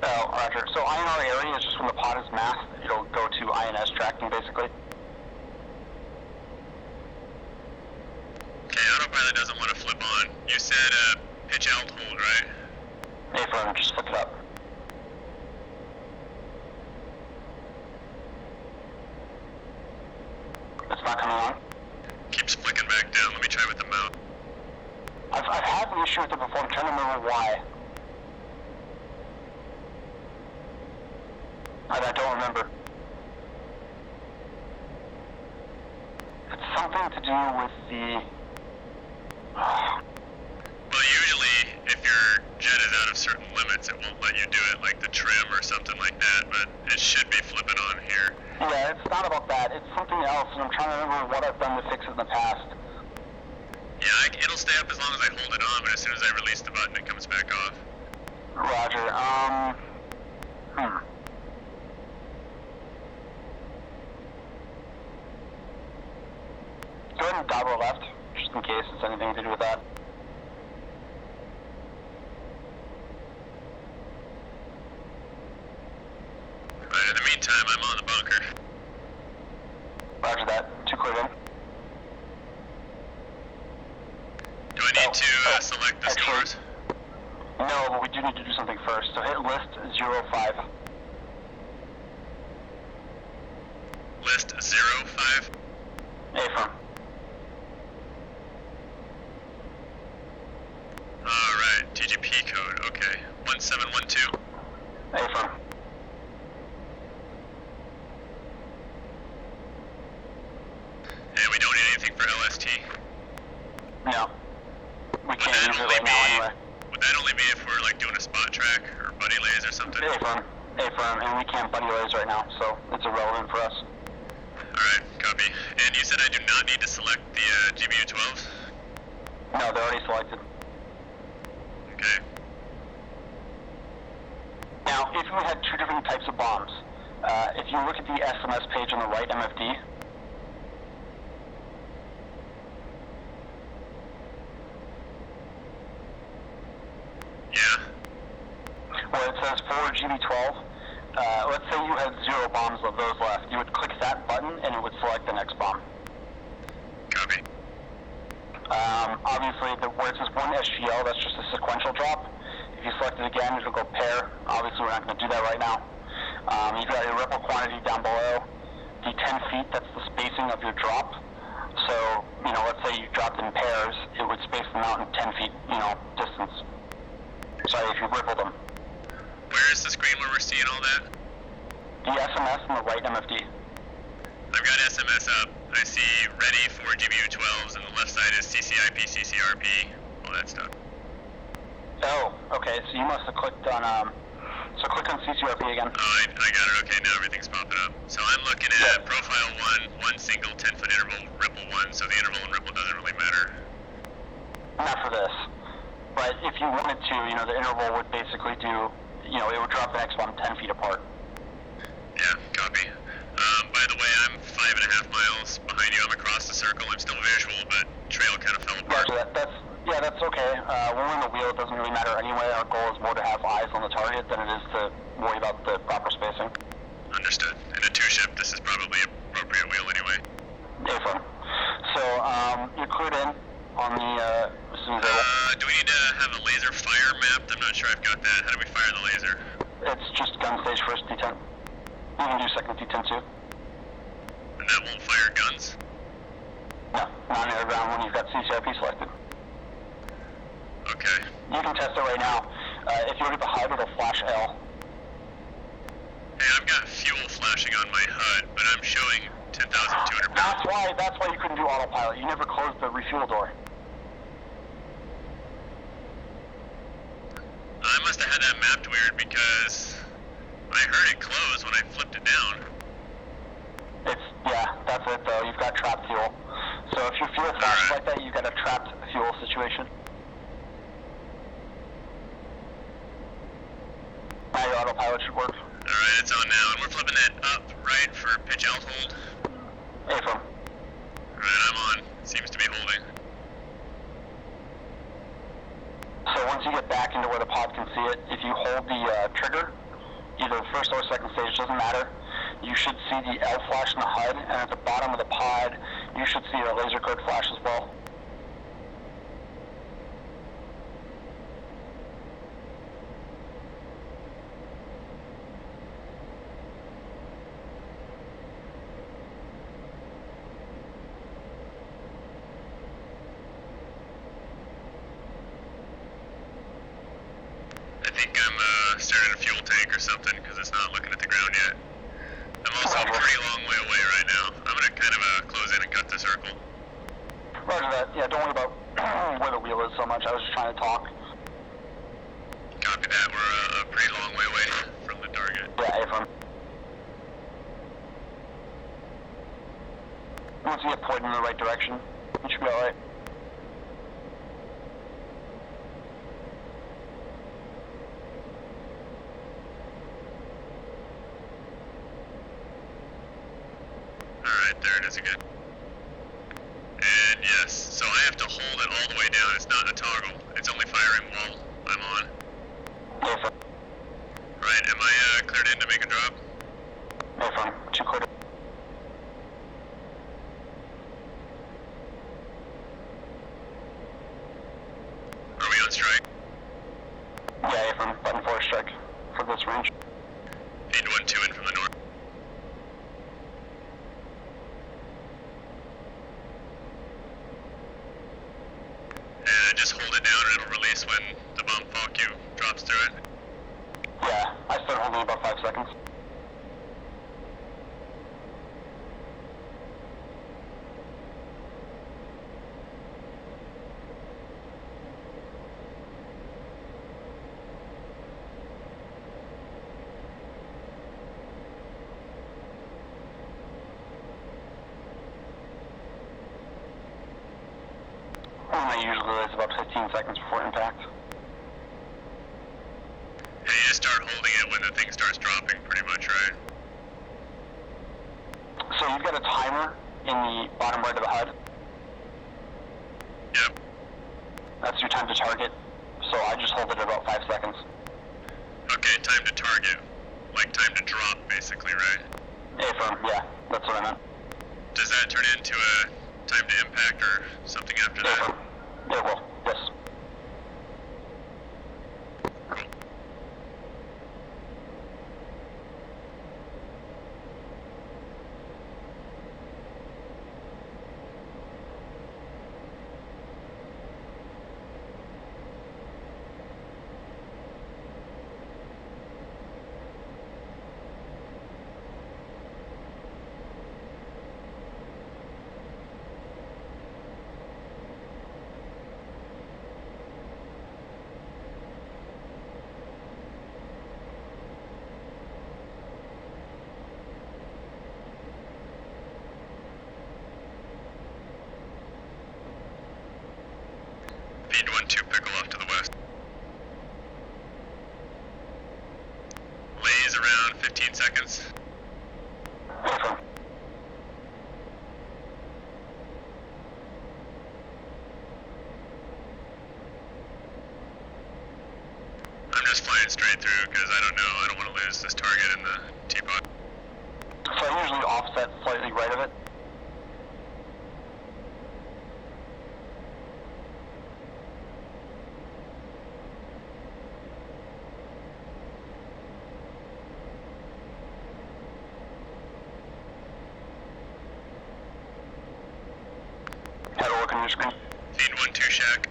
Speaker 1: Oh, roger. So INR area is just when the pod is masked. It'll go to INS tracking, basically.
Speaker 2: Okay, autopilot doesn't want to flip on. You said pitch alt hold, right?
Speaker 1: Affirm. Just flick it up. It's not coming on.
Speaker 2: Keeps flicking back down. Let me try with the mount.
Speaker 1: I've had an issue with it before. I'm trying to remember why. I don't remember. It's something to do with the...
Speaker 2: Well, usually, if your jet is out of certain limits, it won't let you do it, like the trim or something like that, but it should be flipping on here.
Speaker 1: Yeah, it's not about that. It's something else, and I'm trying to remember what I've done to fix it in the past.
Speaker 2: Yeah, it'll stay up as long as I hold it on, but as soon as I release the button, it comes back off.
Speaker 1: Roger. Go ahead and toggle left, just in case it's anything to do with that.
Speaker 2: Right, in the meantime, I'm on the bunker.
Speaker 1: Roger that. 2 cleared in.
Speaker 2: Do I need to select the
Speaker 1: actually,
Speaker 2: scores?
Speaker 1: No, but we do need to do something first. So hit list 05.
Speaker 2: List 05?
Speaker 1: Affirm.
Speaker 2: Alright, TGP code, okay. 1712.
Speaker 1: No. We
Speaker 2: Would
Speaker 1: can't
Speaker 2: that
Speaker 1: use it
Speaker 2: only
Speaker 1: right now anyway.
Speaker 2: Would that only be if we're like doing a spot track or buddy lays or something?
Speaker 1: A-firm, and we can't buddy lays right now, so it's irrelevant for us.
Speaker 2: Alright, copy. And you said I do not need to select the GBU-12s?
Speaker 1: No, they're already selected.
Speaker 2: Okay.
Speaker 1: Now, if we had two different types of bombs, if you look at the SMS page on the right, MFD,
Speaker 2: Yeah.
Speaker 1: where it says forward GB12, let's say you had 0 bombs of those left. You would click that button and it would select the next bomb.
Speaker 2: Copy.
Speaker 1: Obviously, where it says 1 SGL, that's just a sequential drop. If you select it again, it'll go pair. Obviously, we're not going to do that right now. You've got your ripple quantity down below. The 10 feet, that's the spacing of your drop. So, let's say you dropped in pairs, it would space them out in 10 feet, distance. Sorry, if you ripple them.
Speaker 2: Where is the screen where we're seeing all that?
Speaker 1: The SMS on the right, MFD.
Speaker 2: I've got SMS up. I see ready for GBU-12s, and the left side is CCIP, CCRP, all that stuff.
Speaker 1: Oh, okay, so you must have clicked on, so click on CCRP again.
Speaker 2: Oh, I got it. Okay, now everything's popping up. So I'm looking at profile 1 single 10-foot interval, ripple 1, so the interval and ripple doesn't really matter.
Speaker 1: Not for this. But if you wanted to, the interval would basically do, it would drop the next bomb 10 feet apart.
Speaker 2: Yeah, copy. By the way, I'm 5.5 miles behind you. I'm across the circle. I'm still visual, but trail kind of fell apart.
Speaker 1: Roger, that's okay. When we're in the wheel, it doesn't really matter anyway. Our goal is more to have eyes on the target than it is to worry about the proper spacing.
Speaker 2: Understood. In a 2-ship, this is probably appropriate wheel anyway.
Speaker 1: A-firm. So, you're clued in on the, as soon as
Speaker 2: do we need to have a laser fire mapped? I'm not sure I've got that. How do we fire the laser?
Speaker 1: it's just gun stage first D10. You can do second D10 too.
Speaker 2: And that won't fire guns?
Speaker 1: No, not in air ground when you've got CCRP selected.
Speaker 2: Okay.
Speaker 1: You can test it right now. If you look at the HUD, it'll flash L.
Speaker 2: Hey, I've got fuel flashing on my HUD, but I'm showing 10,200 pounds.
Speaker 1: That's why you couldn't do autopilot. You never closed the refuel door.
Speaker 2: I must have had that mapped weird because I heard it close when I flipped it down.
Speaker 1: Yeah, that's it though. You've got trapped fuel. So if your fuel flashes like that, you've got a trapped fuel situation. Now your autopilot should work.
Speaker 2: Alright, it's on now, and we're flipping that up, right, for pitch out hold?
Speaker 1: A-firm.
Speaker 2: Alright, I'm on. Seems to be holding.
Speaker 1: So once you get back into where the pod can see it, if you hold the trigger, either first or second stage, doesn't matter, you should see the L flash in the HUD, and at the bottom of the pod, you should see a laser code flash as well.
Speaker 2: I think I'm starting a fuel tank or something, because it's not looking at the ground yet. I'm also a pretty long way away right now. I'm going to kind of close in and cut the circle.
Speaker 1: Roger that. Yeah, don't worry about where the wheel is so much. I was just trying to talk.
Speaker 2: Copy that. We're a pretty long way away from the target.
Speaker 1: Yeah, A-firm. Once you get pointed in the right direction, you should be alright.
Speaker 2: Alright, there it is again. And yes, so I have to hold it all the way down. It's not a toggle. It's only firing while I'm on.
Speaker 1: A-firm.
Speaker 2: Right, am I cleared in to make a drop?
Speaker 1: A-firm. 2 cleared.
Speaker 2: Are we on strike?
Speaker 1: Yeah, A-firm. Button 4 strike for this range.
Speaker 2: Need 1-2 in from the north. And just hold it down and it'll release when the bump fall cue drops through it.
Speaker 1: Yeah, I start holding about 5 seconds. it usually is about 15 seconds before impact.
Speaker 2: And you just start holding it when the thing starts dropping, pretty much, right?
Speaker 1: So you've got a timer in the bottom right of the HUD.
Speaker 2: Yep.
Speaker 1: That's your time to target. So I just hold it at about 5 seconds.
Speaker 2: Okay, time to target. Like time to drop, basically, right?
Speaker 1: Affirm, yeah, that's what I meant.
Speaker 2: Does that turn into a time to impact or something after that?
Speaker 1: Affirm. It will, yes.
Speaker 2: Feed 1-2 pickle off to the west. Lays around 15 seconds.
Speaker 1: Affirm.
Speaker 2: I'm just flying straight through because I don't know. I don't want to lose this target in the teapot.
Speaker 1: So I usually offset slightly right of it. How to look on your screen?
Speaker 2: Feed 1-2 shack.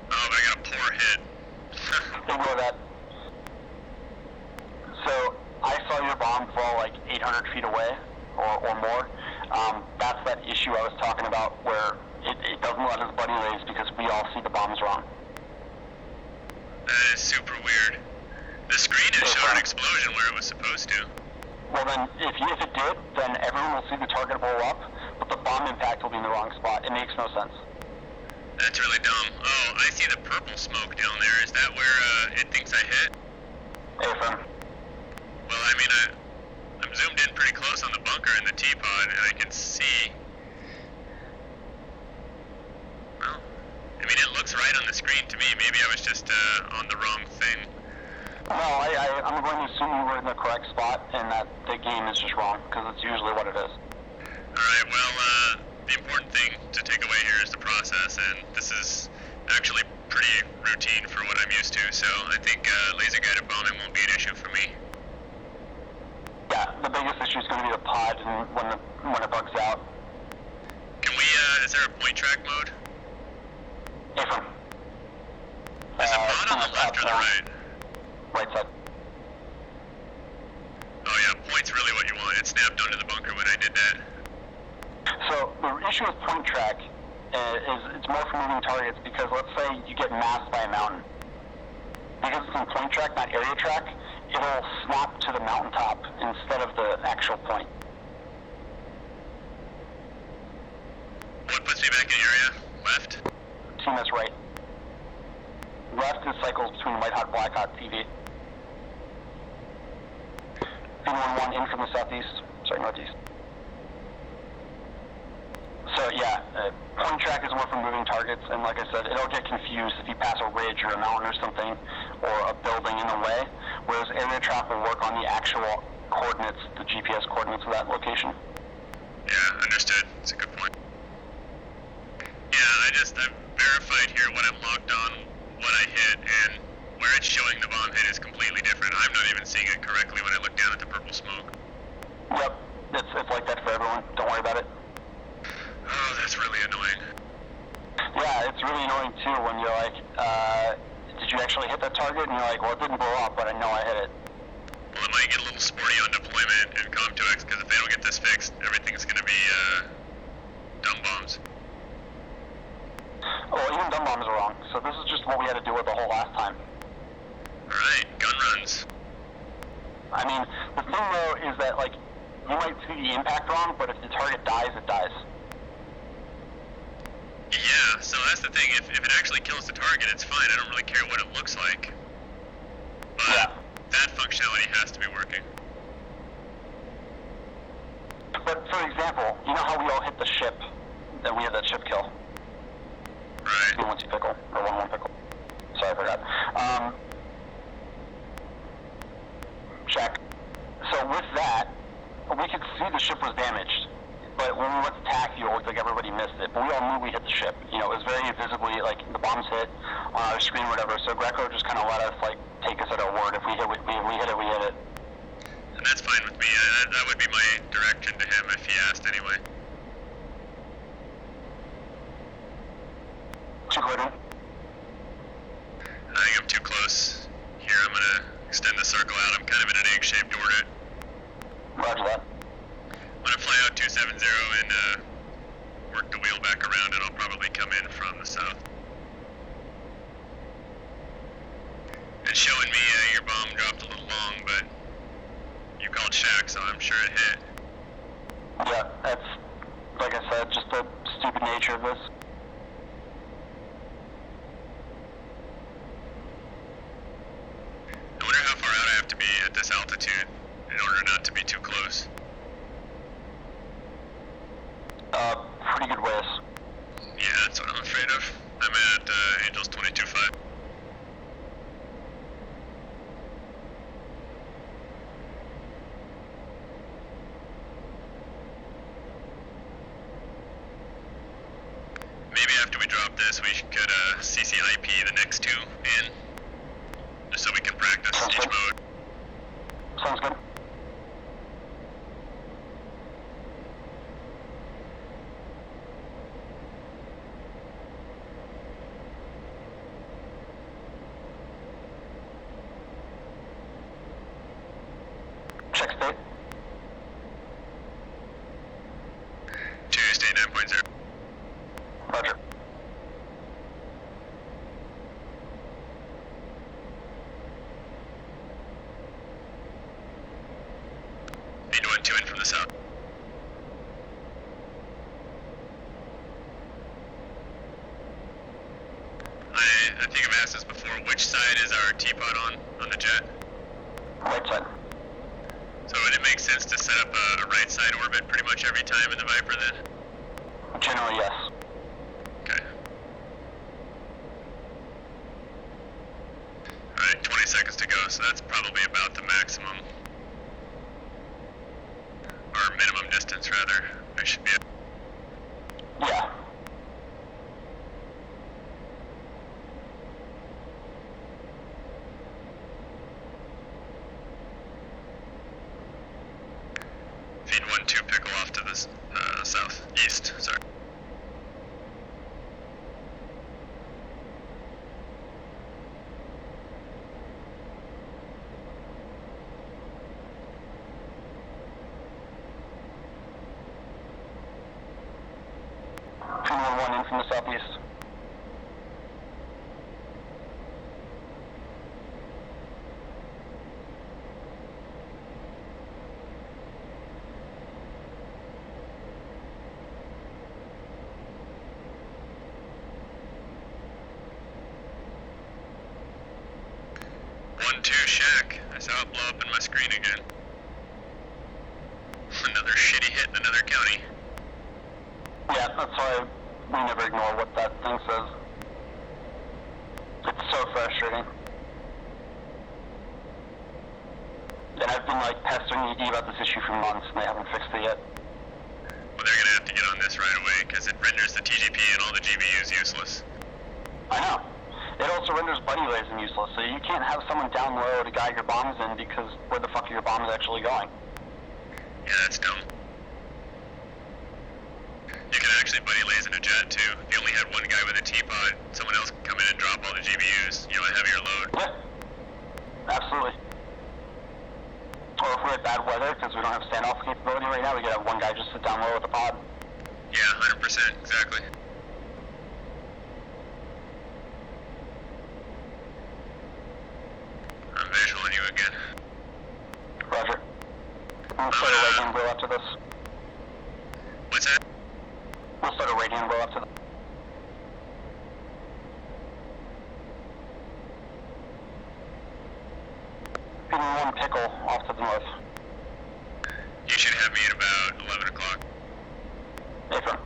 Speaker 2: Oh, but I got a poor hit.
Speaker 1: Ignore that. So I saw your bomb fall like 800 feet away or more. That's that issue I was talking about where it doesn't let us buddy raise because we all see the bombs wrong.
Speaker 2: That is super weird. The screen is showing an explosion where it was supposed to.
Speaker 1: Well then, if it did, then everyone will see the target blow up, but the bomb impact will be in the wrong spot. It makes no sense.
Speaker 2: That's really dumb. Oh, I see the purple smoke down there. Is that where it thinks I hit?
Speaker 1: Affirm.
Speaker 2: Well, I mean, I'm zoomed in pretty close on the bunker and the teapot, and I can see. Well, I mean, it looks right on the screen to me. Maybe I was just on the wrong thing.
Speaker 1: No, I'm going to assume you were in the correct spot and that the game is just wrong, because it's usually what it is.
Speaker 2: Alright, well, the important thing to take away here is the process, and this is actually pretty routine for what I'm used to, so I think laser-guided bombing won't be an issue for me.
Speaker 1: Yeah, the biggest issue is going to be the pod and when it bugs out.
Speaker 2: Can we, is there a point track mode?
Speaker 1: Affirm.
Speaker 2: Is the pod on the left or the right?
Speaker 1: Right side.
Speaker 2: Oh yeah, point's really what you want. It snapped onto the bunker when I did that.
Speaker 1: So the issue with point track is it's more for moving targets because let's say you get masked by a mountain. Because it's in point track, not area track, it'll snap to the mountaintop instead of the actual point.
Speaker 2: What puts me back in area? Left?
Speaker 1: Team is right. Left is cycles between white hot, black hot, TV. P11 in from the southeast, northeast. So yeah, point track is more for moving targets, and like I said, it'll get confused if you pass a ridge or a mountain or something, or a building in the way, whereas area track will work on the actual coordinates, the GPS coordinates of that location.
Speaker 2: Yeah, understood. That's a good point. Yeah, I've verified here when I'm locked on what I hit, and where it's showing the bomb hit is completely different. I'm not even seeing it correctly when I look down at the purple smoke.
Speaker 1: Yep, it's like that for everyone. Don't worry about it.
Speaker 2: Oh, that's really annoying.
Speaker 1: Yeah, it's really annoying too when you're like, did you actually hit that target? And you're like, well, it didn't blow up, but I know I hit it.
Speaker 2: Well, it might get a little sporty on deployment in Com2X, because if they don't get this fixed, everything's going to be dumb bombs.
Speaker 1: Well, even dumb bombs are wrong, so this is just what we had to deal with the whole last time.
Speaker 2: Alright, gun runs.
Speaker 1: I mean, the thing though is that, like, you might see the impact wrong, but if the target dies, it dies.
Speaker 2: Yeah, that's the thing. If it actually kills the target, it's fine. I don't really care what it looks like. But
Speaker 1: Yeah.
Speaker 2: that functionality has to be working.
Speaker 1: But for example, you know how we all hit the ship, and we had that ship kill?
Speaker 2: Right.
Speaker 1: Once you pickle, or 1-1 pickle. Sorry, I forgot. Check. So with that, we could see the ship was damaged. But when we went to tack fuel, it looked like everybody missed it. But we all knew we hit the ship. You know, it was very visibly, like, the bombs hit on our screen or whatever. So Greco just kind of let us, like, take us at our word. If we hit it, we hit it.
Speaker 2: And that's fine with me. That would be my direction to him if he asked anyway.
Speaker 1: Too clear, dude?
Speaker 2: I think I'm too close. Here, I'm gonna extend the circle out. I'm kind of in an egg-shaped orbit.
Speaker 1: Roger that.
Speaker 2: I'm gonna fly out 270 and work the wheel back around, and I'll probably come in from the south. It's showing me your bomb dropped a little long, but you called Shack, so I'm sure it hit.
Speaker 1: Yeah, that's, like I said, just the stupid nature of this.
Speaker 2: I wonder how far out I have to be at this altitude in order not to be too close.
Speaker 1: Pretty good ways.
Speaker 2: Yeah, that's what I'm afraid of. I'm at Angels 22.5. Maybe after we drop this, we could CCIP the next two in, just so we can practice
Speaker 1: Sounds
Speaker 2: each
Speaker 1: good.
Speaker 2: mode.
Speaker 1: Sounds good. Check state.
Speaker 2: Tuesday 9.0.
Speaker 1: Roger.
Speaker 2: Need to 1-2 in from the south. I think I've asked this before. Which side is our teapot on the jet?
Speaker 1: Right side.
Speaker 2: So would it make sense to set up a right side orbit pretty much every time in the Viper then?
Speaker 1: Generally, yes.
Speaker 2: Okay. Alright, 20 seconds to go, so that's probably about the maximum. Or minimum distance, rather. I should be at.
Speaker 1: Yeah.
Speaker 2: Feed 1-2 pickle off to the southeast, sorry.
Speaker 1: Feed 1-1 in from the southeast.
Speaker 2: Shack. I saw it blow up in my screen again. Another shitty hit in another county.
Speaker 1: Yeah, that's why we never ignore what that thing says. It's so frustrating. And I've been like pestering ED about this issue for months and they haven't fixed it yet.
Speaker 2: Well, they're gonna have to get on this right away because it renders the TGP and all the GBUs useless.
Speaker 1: I know. It also renders buddy lasing useless, so you can't have someone down low to guide your bombs in because where the fuck are your bombs actually going?
Speaker 2: Yeah, that's dumb. You can actually buddy laze in a jet too. If you only had one guy with a teapot, someone else can come in and drop all the GBUs, you know, a heavier load.
Speaker 1: Yeah, absolutely. Or if we're at bad weather, because we don't have standoff capability right now, we could have one guy just sit down low with a pod.
Speaker 2: Yeah, 100%, exactly. I'm visualing you again.
Speaker 1: Roger. We'll start a right hand blow up to this.
Speaker 2: What's that?
Speaker 1: We'll start a right hand blow up to this. Feeding 1 pickle off to the north.
Speaker 2: You should have me at about 11 o'clock.
Speaker 1: Affirm.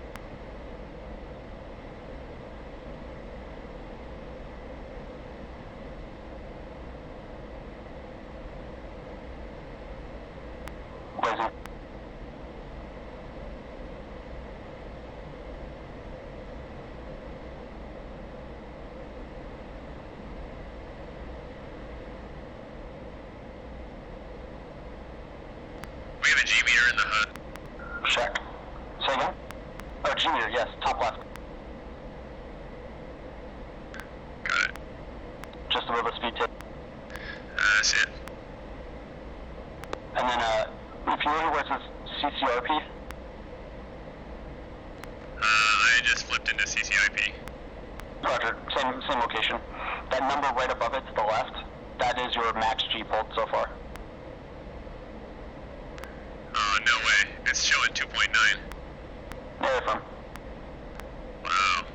Speaker 1: Blazing.
Speaker 2: We have a G meter in the HUD.
Speaker 1: Check. Say again? Oh, G meter, yes, top left.
Speaker 2: Got it.
Speaker 1: Just above the speed tape.
Speaker 2: That's it.
Speaker 1: And then, if you look at where it says CCRP,
Speaker 2: I just flipped into CCIP.
Speaker 1: Roger, same location. That number right above it to the left, that is your max G pulled so far.
Speaker 2: Oh, no way. It's showing 2.9.
Speaker 1: Yeah, affirm.
Speaker 2: Wow.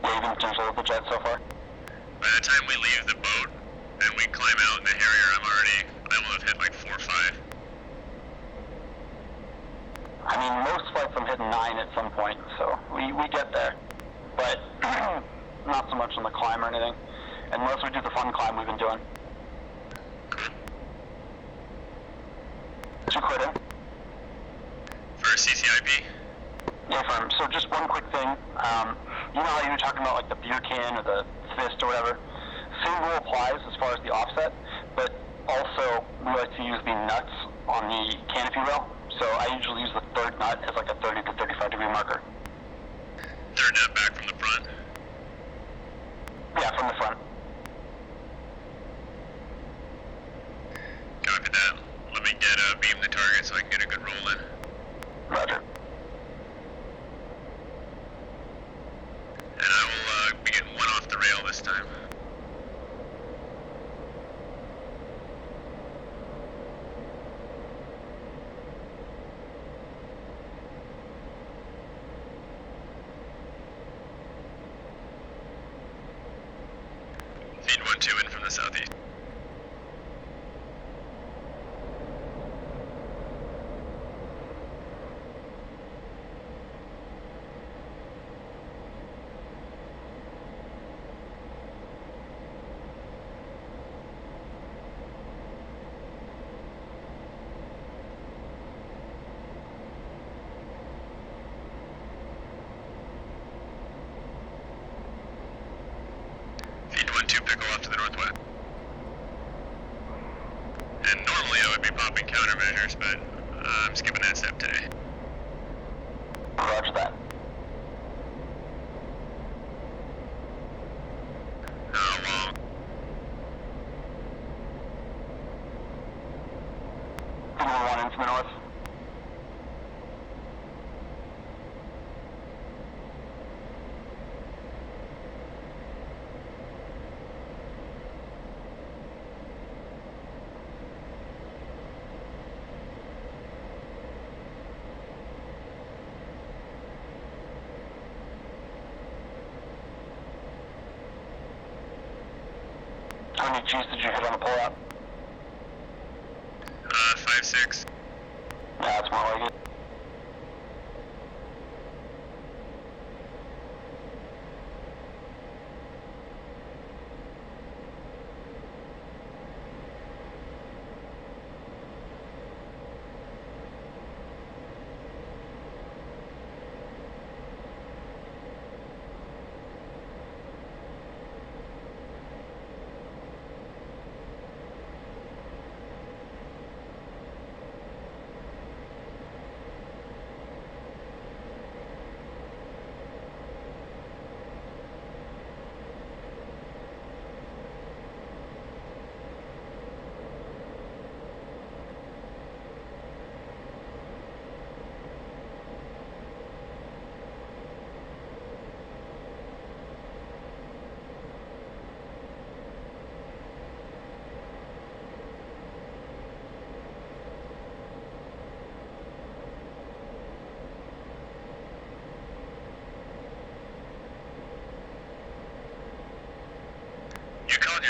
Speaker 1: Yeah, even potential with the jet so far.
Speaker 2: By the time we leave the boat and we climb out in the Harrier, I will have hit like 4 or 5.
Speaker 1: I mean, most flights I'm hitting 9 at some point, so we get there. But not so much on the climb or anything. Unless we do the fun climb we've been doing.
Speaker 2: Cool.
Speaker 1: 2 cleared in.
Speaker 2: For CCIP?
Speaker 1: Yeah, firm. So just one quick thing. You know how you were talking about like the beer can or the fist or whatever? Same rule applies as far as the offset, but also we like to use the nuts on the canopy rail. So I usually use the third nut as like a 30 to 35 degree marker.
Speaker 2: Third nut back from the front.
Speaker 1: Yeah, from the front.
Speaker 2: Copy that. Let me get beam the target so I can get a good roll in.
Speaker 1: Roger.
Speaker 2: And I will be getting 1 off the rail this time. Feed 1-2 in from the southeast. Feed 1-2 pickle off to the northwest. And normally I would be popping countermeasures, but I'm skipping that step today.
Speaker 1: Roger that.
Speaker 2: How long?
Speaker 1: Feeding 1 in from the north. How many G's did you hit on the pullout?
Speaker 2: 5-6.
Speaker 1: Yeah, that's more like it.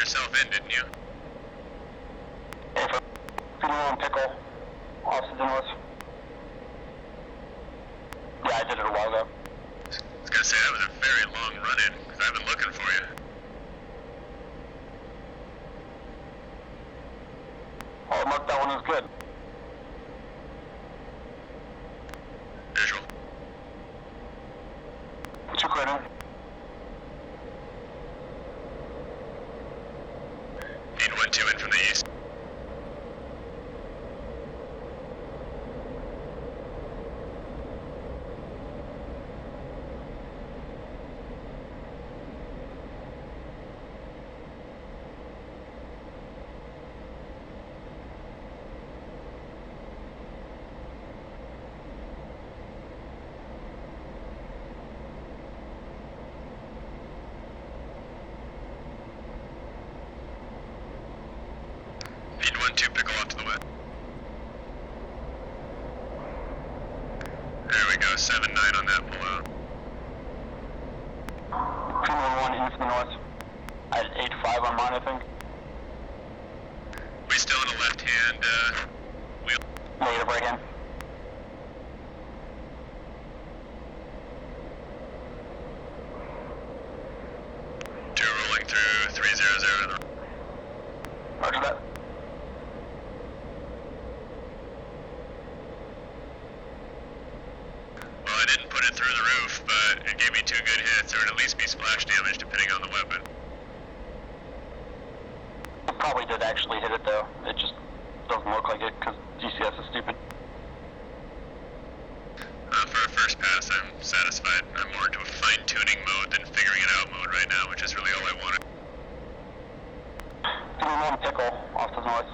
Speaker 2: yourself in, didn't you?
Speaker 1: If I'm pickle, off to the north. Yeah, I did it a while ago.
Speaker 2: I was gonna say, that was a very long run-in, because I've been looking for you.
Speaker 1: Oh, mark that one as good.
Speaker 2: Visual.
Speaker 1: 2 cleared in.
Speaker 2: Need 1-2 in from the east. Need 1-2 pickle off to the west. There we go, 7-9 on that pullout.
Speaker 1: 211 in from the north. I had 8-5 on mine, I think.
Speaker 2: We still in a left-hand wheel.
Speaker 1: Negative right hand.
Speaker 2: Two rolling through 300.
Speaker 1: Roger that.
Speaker 2: Well, I didn't put it through the roof, but it gave me 2 good hits. There would at least be splash damage depending on the weapon.
Speaker 1: It probably did actually hit it though. It just doesn't look like it because DCS is stupid.
Speaker 2: For a first pass, I'm satisfied. I'm more into a fine-tuning mode than figuring it out mode right now, which is really all I wanted.
Speaker 1: 211 pickle off to the north.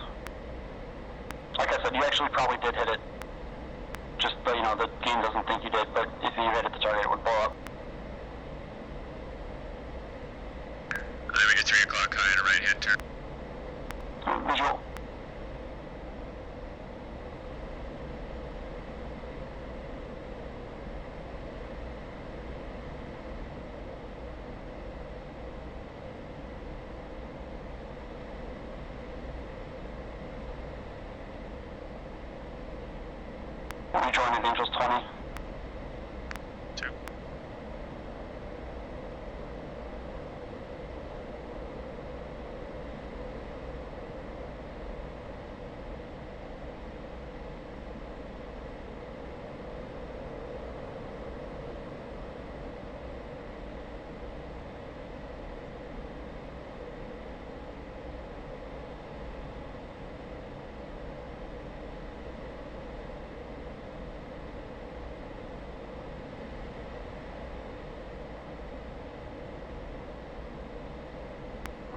Speaker 1: Like I said, you actually probably did hit it. Just, you know, the game doesn't think you did, but if you hit it, the target would blow up.
Speaker 2: I make a 3 o'clock high and a right-hand turn.
Speaker 1: Visual. Rejoining Angels 20.
Speaker 2: 2.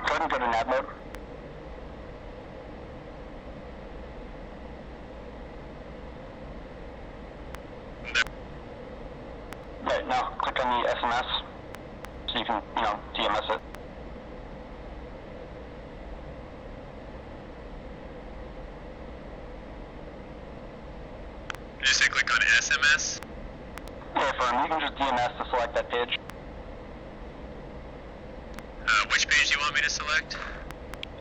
Speaker 1: Go ahead and go to nav mode. Right, now click on the SMS so you can, you know, DMS it.
Speaker 2: Did you say click on SMS?
Speaker 1: Yeah, firm. You can just DMS to select that page.
Speaker 2: Which page do you want me to select?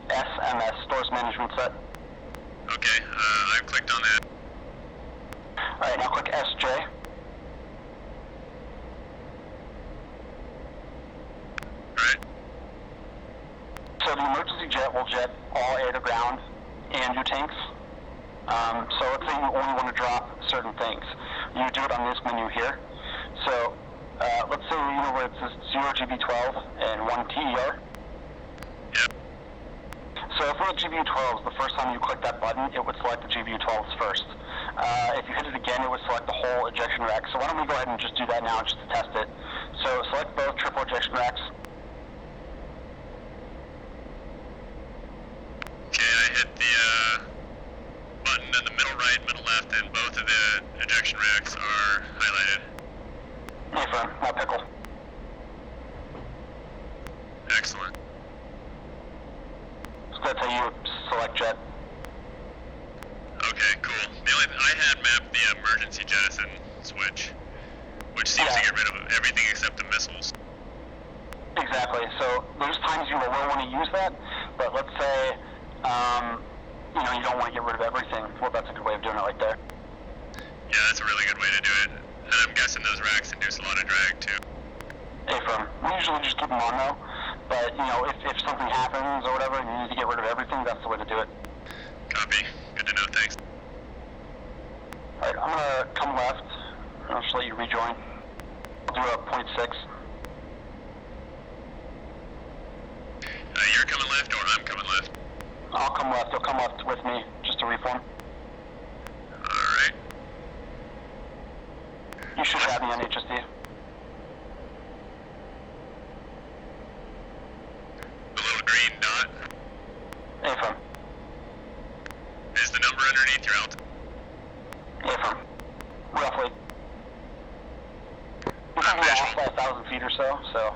Speaker 1: SMS, Stores Management Set.
Speaker 2: Okay, I've clicked on that.
Speaker 1: Alright, now click SJ.
Speaker 2: Alright.
Speaker 1: So the emergency jet will jet all air to ground and your tanks. So let's say you only want to drop certain things. You do it on this menu here. So let's say, you know, where it says 0 GB12 and 1 TER.
Speaker 2: Yep.
Speaker 1: So for the GBU-12s, the first time you click that button, it would select the GBU-12s first. If you hit it again, it would select the whole ejection rack. So why don't we go ahead and just do that now just to test it. So select both triple ejection racks.
Speaker 2: Okay, I hit the button in the middle right, middle left, and both of the ejection racks are highlighted.
Speaker 1: Affirm, now pickle.
Speaker 2: Excellent.
Speaker 1: So that's how you select jet.
Speaker 2: Okay, cool. I had mapped the emergency jettison switch, which seems to get rid of everything except the missiles.
Speaker 1: Exactly. So there's times you will want to use that, but let's say, you know, you don't want to get rid of everything. Well, that's a good way of doing it right there.
Speaker 2: Yeah, that's a really good way to do it. And I'm guessing those racks induce a lot of drag, too.
Speaker 1: A-firm. We usually just keep them on, though. But, you know, if something happens or whatever and you need to get rid of everything, that's the way to do it.
Speaker 2: Copy. Good to know, thanks.
Speaker 1: Alright, I'm gonna come left. I'll just let you rejoin. I'll do a 0.6.
Speaker 2: You're coming left or I'm coming left?
Speaker 1: I'll come left. You'll come left with me, just to reform.
Speaker 2: Alright.
Speaker 1: You should have me on HSD.
Speaker 2: The little green dot
Speaker 1: A-firm.
Speaker 2: is the number underneath your altitude.
Speaker 1: A-firm. Roughly. We're going to be off by 1,000 feet or so, so...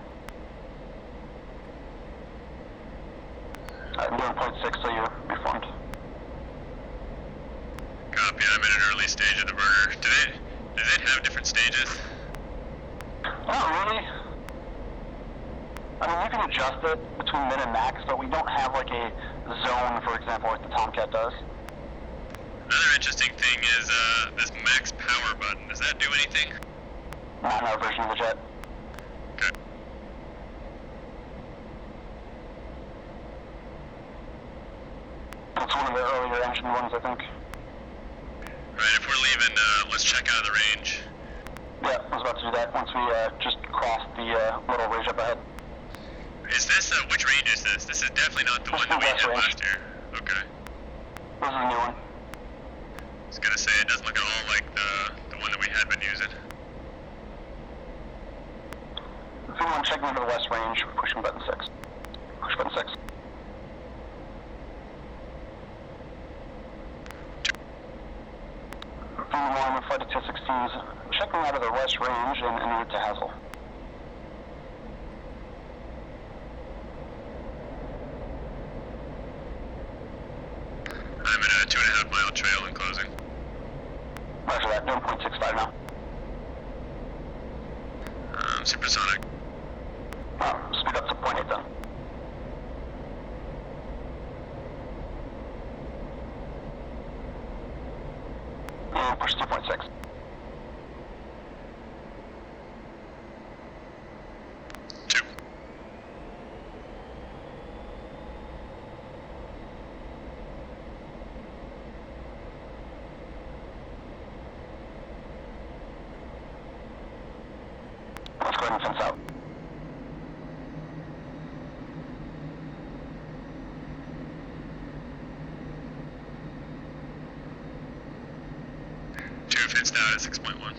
Speaker 1: I'm doing 0.6, so you're reformed.
Speaker 2: Copy. I'm in an early stage of the burner. Did it have different stages?
Speaker 1: Not really. I mean, you can adjust it between min and max, but we don't have like a zone, for example, like the Tomcat does.
Speaker 2: Another interesting thing is this max power button. Does that do anything?
Speaker 1: Not in our version of the jet.
Speaker 2: Okay.
Speaker 1: It's one of the earlier engine ones, I think.
Speaker 2: Right, if we're leaving, let's check out of the range.
Speaker 1: Yeah, I was about to do that once we just crossed the little ridge up ahead.
Speaker 2: Is this, which range is this? This is definitely not the
Speaker 1: This
Speaker 2: one
Speaker 1: is
Speaker 2: that we
Speaker 1: West
Speaker 2: had
Speaker 1: Range.
Speaker 2: last year. Okay.
Speaker 1: This is a new one.
Speaker 2: I was gonna say, it doesn't look at all like the one that we had been using.
Speaker 1: If you want to check into the West Range, pushing button 6. Push button 6. If you want to flight of F-16s, checking out of the West Range and en route to Hassel.
Speaker 2: I'm in a 2.5 mile trail in closing.
Speaker 1: Roger that, doing 0.65 now.
Speaker 2: Supersonic.
Speaker 1: Speed up to 0.8 then. And push 2.6.
Speaker 2: Two.
Speaker 1: Let's go ahead and fence out.
Speaker 2: Two fenced out at 6.1.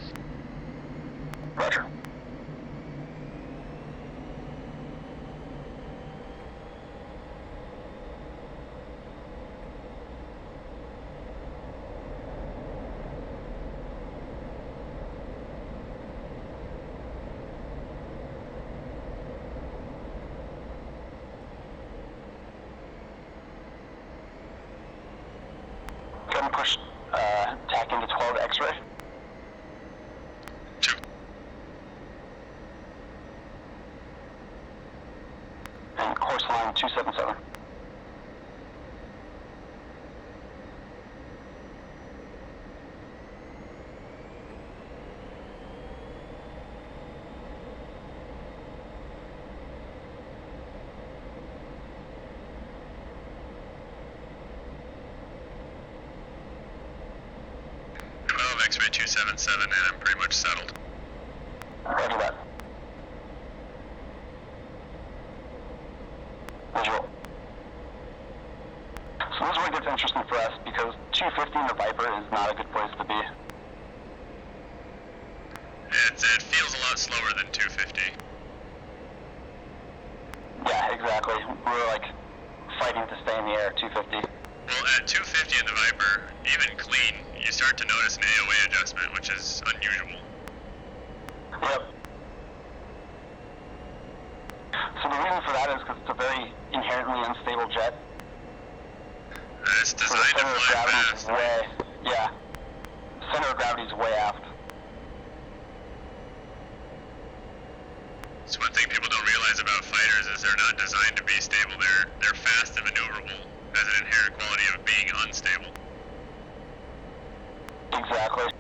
Speaker 1: Roger. Go ahead and push tack into 12 X-ray.
Speaker 2: Two.
Speaker 1: And course line 277.
Speaker 2: X-ray 277, and I'm pretty much settled.
Speaker 1: Roger that. Visual. So this is where it gets interesting for us, because 250 in the Viper is not a good place to be.
Speaker 2: It feels a lot slower than 250.
Speaker 1: Yeah, exactly. We're like fighting to stay in the air at 250.
Speaker 2: Well, at 250 in the Viper, even clean, you start to notice an AOA adjustment, which is unusual.
Speaker 1: Yep. So the reason for that is because it's a very inherently unstable jet.
Speaker 2: It's
Speaker 1: So the
Speaker 2: designed to
Speaker 1: center of
Speaker 2: fly
Speaker 1: gravity
Speaker 2: fast.
Speaker 1: is way, yeah. Center of gravity is way aft.
Speaker 2: It's one thing people don't realize about fighters is they're not designed to be stable. They're fast and maneuverable as an inherent quality of being unstable.
Speaker 1: Exactly.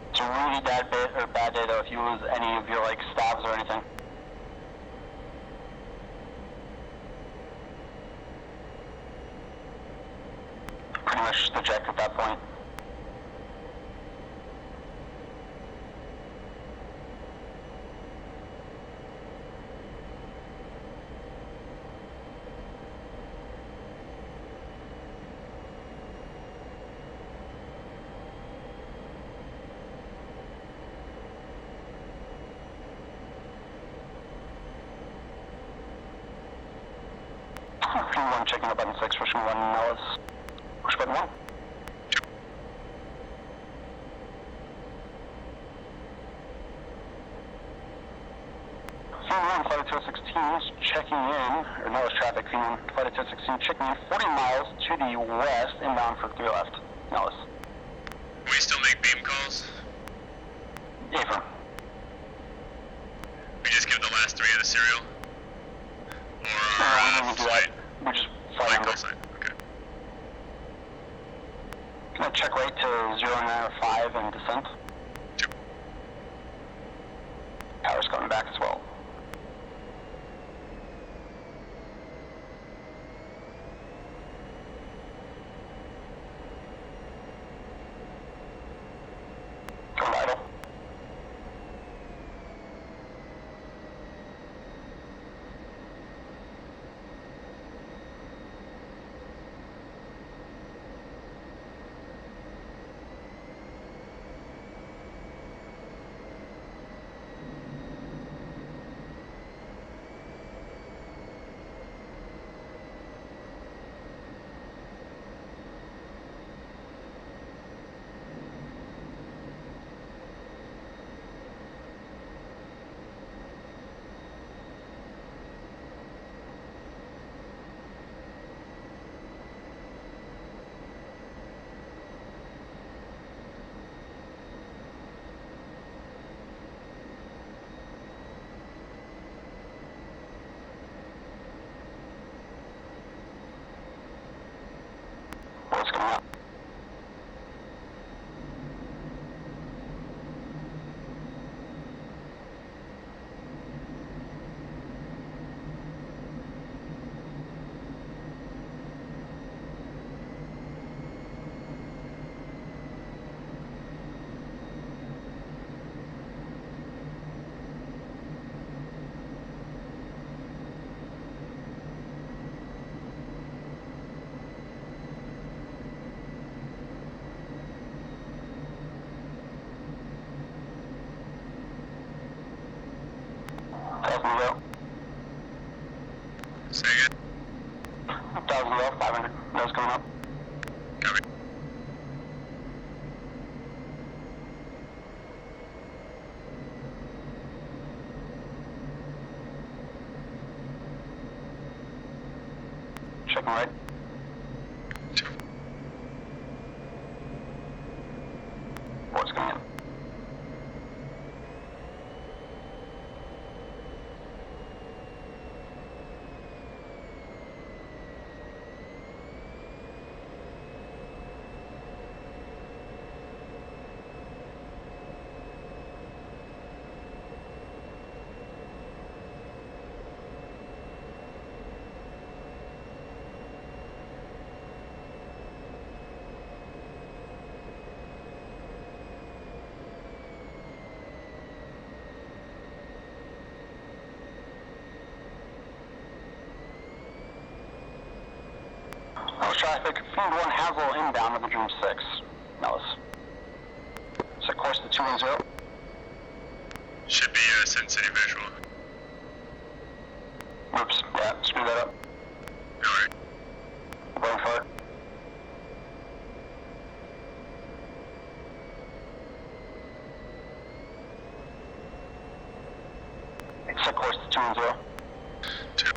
Speaker 1: It's a really bad day though if you lose any of your like stabs or anything. Pretty much just eject at that point. F-16 checking out button 6, pushing 1 Nellis. Push button 1. F-16 flight of 216 is checking in, or Nellis traffic, F-16 flight of 216 checking in 40 miles to the west, inbound for 3 left. Nellis.
Speaker 2: We still make beam calls?
Speaker 1: Affirm.
Speaker 2: We just give the last 3 of the serial? Or
Speaker 1: No, we
Speaker 2: our
Speaker 1: didn't do
Speaker 2: flight?
Speaker 1: that. We just flight
Speaker 2: Flight
Speaker 1: under.
Speaker 2: call sign, okay.
Speaker 1: Gonna check right to 095 and descent.
Speaker 2: Two.
Speaker 1: Power's coming back as well. Going idle. What's coming up?
Speaker 2: Say again?
Speaker 1: 1,000 low, 500. Nose coming up.
Speaker 2: Copy.
Speaker 1: Checking right.
Speaker 2: Two.
Speaker 1: What's coming in? Nellis traffic, Field 1 Hazel inbound with the Dream 6. Nellis. Set course to 210.
Speaker 2: Should be Sin City visual.
Speaker 1: Oops, yeah, screw that up.
Speaker 2: Alright.
Speaker 1: Going for it. Set course to 210.
Speaker 2: Two.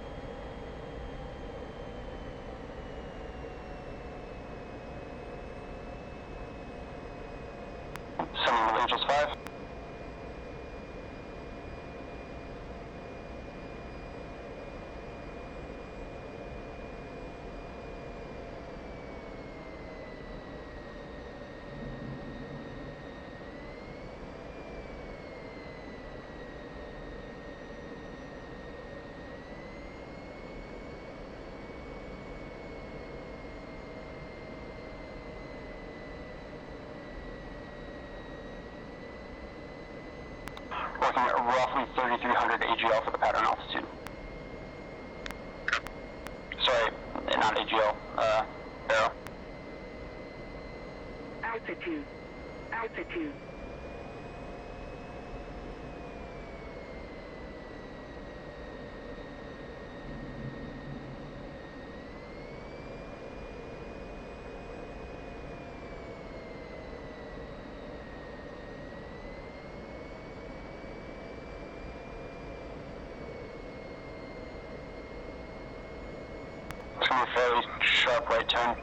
Speaker 1: Sending the Angels 5. looking at roughly 3,300 AGL for the pattern altitude. Sorry, not AGL, Barrow.
Speaker 5: Altitude. Altitude.
Speaker 1: It's going to be a fairly sharp right turn.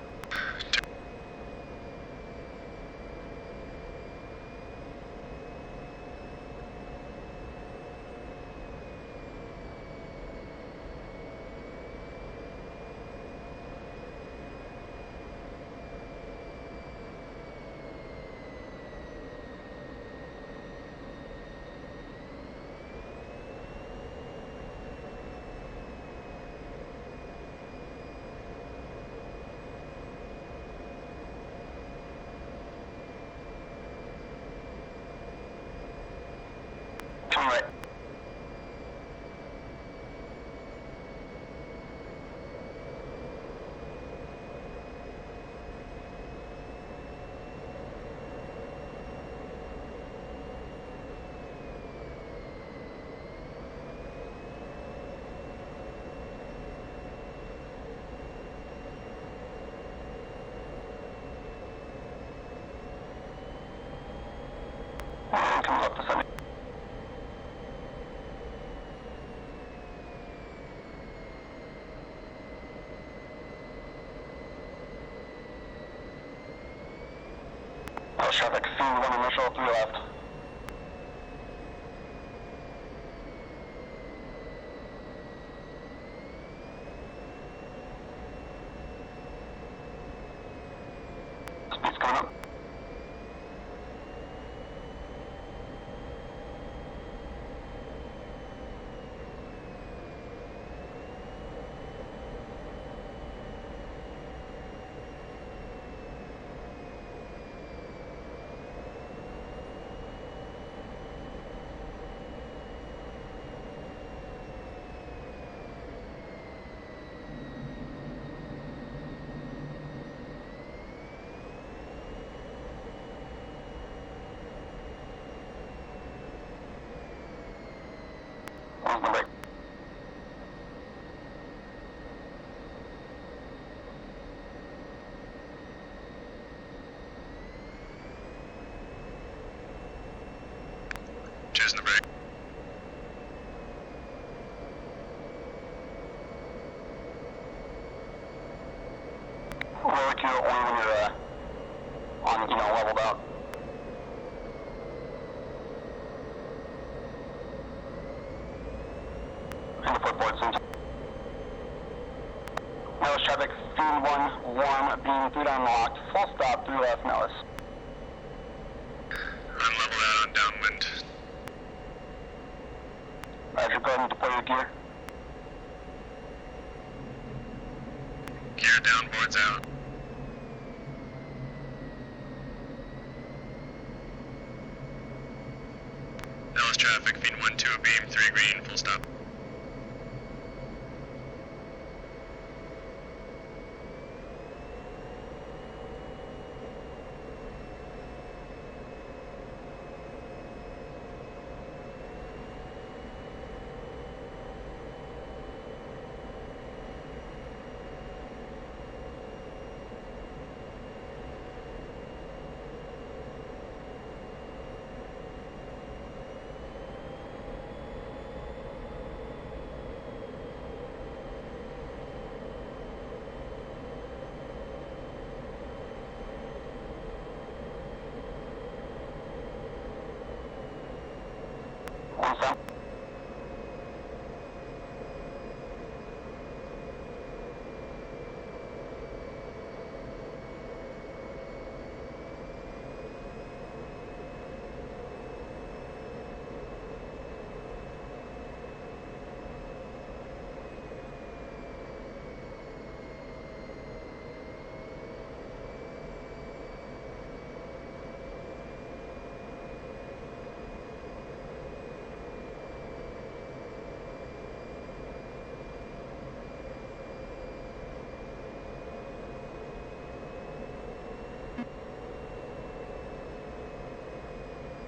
Speaker 1: Turn right. And comes up to 70. Traffic, field 1 initial, 3 left. Speed's coming up. Where's the brake?
Speaker 2: Choosing the brake.
Speaker 1: Lower to only when you're on, leveled out. And the footboard soon. Nellis traffic, field 1, warm, beam 3 down locked, full stop, 3 left, Nellis.
Speaker 2: I'm leveled out on downwind.
Speaker 1: Roger, go ahead and deploy your gear.
Speaker 2: Gear down, boards out. Dallas traffic, feed 1-2 a beam, 3 green, full stop.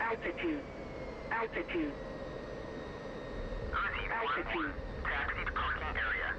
Speaker 5: Altitude. Altitude. Altitude.
Speaker 4: Taxi to parking area.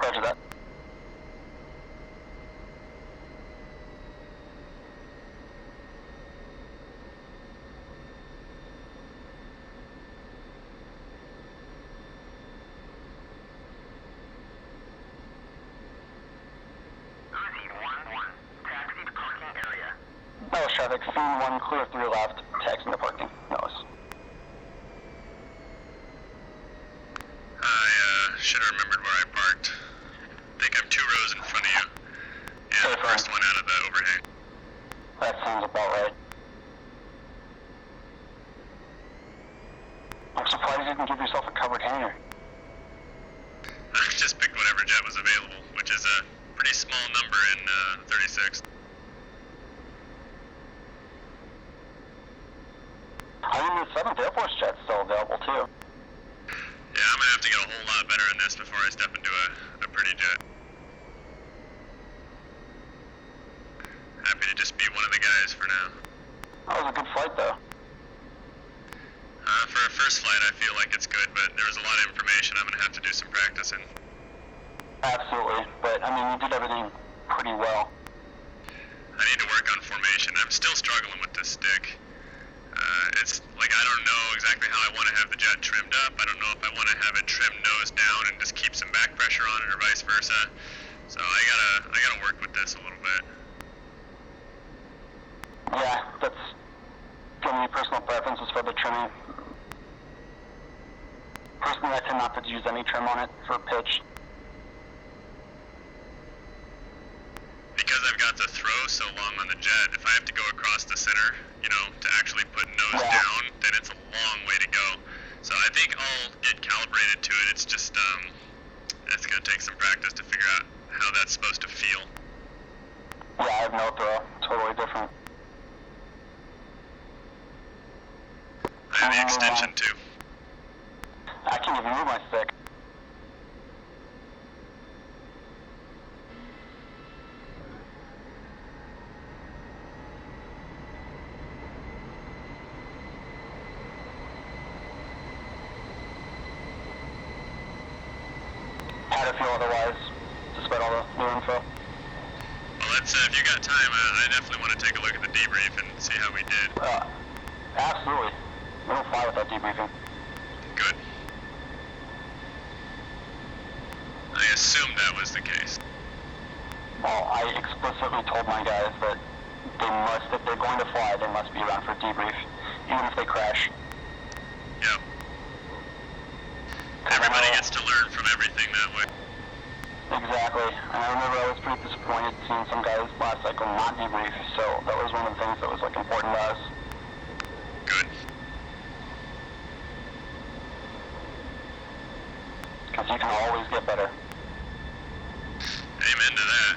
Speaker 1: Roger that.
Speaker 4: Uzi 1-1. Taxi to parking area.
Speaker 1: Nose traffic, scene 1, clear 3 left, taxi to parking. Nose.
Speaker 2: I should have remembered where I parked. I think I'm 2 rows in front of you. Yeah, the first one out of the overhang.
Speaker 1: That sounds about right. I'm surprised you didn't give yourself a covered hangar.
Speaker 2: I just picked whatever jet was available, which is a pretty small number in 36.
Speaker 1: I mean, the 7th Air Force jet's still available, too.
Speaker 2: Yeah, I'm gonna have to get a whole lot better in this before I step into a pretty jet. Happy to just be one of the guys for now.
Speaker 1: That was a good flight, though.
Speaker 2: For a first flight, I feel like it's good, but there was a lot of information I'm gonna have to do some practice in.
Speaker 1: Absolutely, but, I mean, you did everything pretty well.
Speaker 2: I need to work on formation. I'm still struggling with this stick. It's like I don't know exactly how I want to have the jet trimmed up. I don't know if I want to have it trimmed nose down and just keep some back pressure on it or vice versa. So I gotta work with this a little bit.
Speaker 1: Yeah, that's giving me personal preferences for the trimming. Personally, I tend not to use any trim on it for pitch.
Speaker 2: Because I've got to throw so long on the jet, if I have to go across the center, to actually put nose down, then it's a long way to go. So I think I'll get calibrated to it. It's just, it's gonna take some practice to figure out how that's supposed to feel.
Speaker 1: Yeah, I have no throw. Totally different.
Speaker 2: I have the extension too.
Speaker 1: I can't even move my stick. How to feel otherwise, despite all the new info.
Speaker 2: Well, let's, if you got time, I definitely want to take a look at the debrief and see how we did.
Speaker 1: Absolutely. We don't fly without debriefing.
Speaker 2: Good. I assumed that was the case.
Speaker 1: Well, I explicitly told my guys that they must, if they're going to fly, they must be around for debrief, even if they crash.
Speaker 2: Yep. Everybody gets to learn from everything that way.
Speaker 1: Exactly. And I remember I was pretty disappointed seeing some guys last cycle not debrief, so that was one of the things that was important to us.
Speaker 2: Good.
Speaker 1: Because you can always get better.
Speaker 2: Amen to that.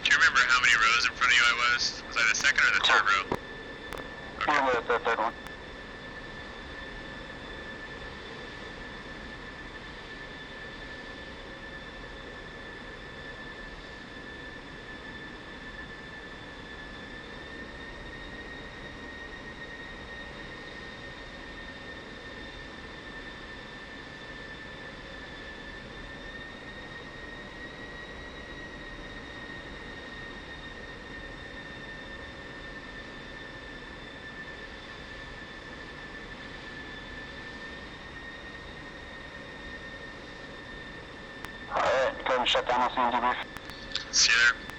Speaker 2: Do you remember how many rows in front of you I was? Was I the second or the third row?
Speaker 1: Even the third one. shut down, I'll see you in debrief.
Speaker 2: See you there.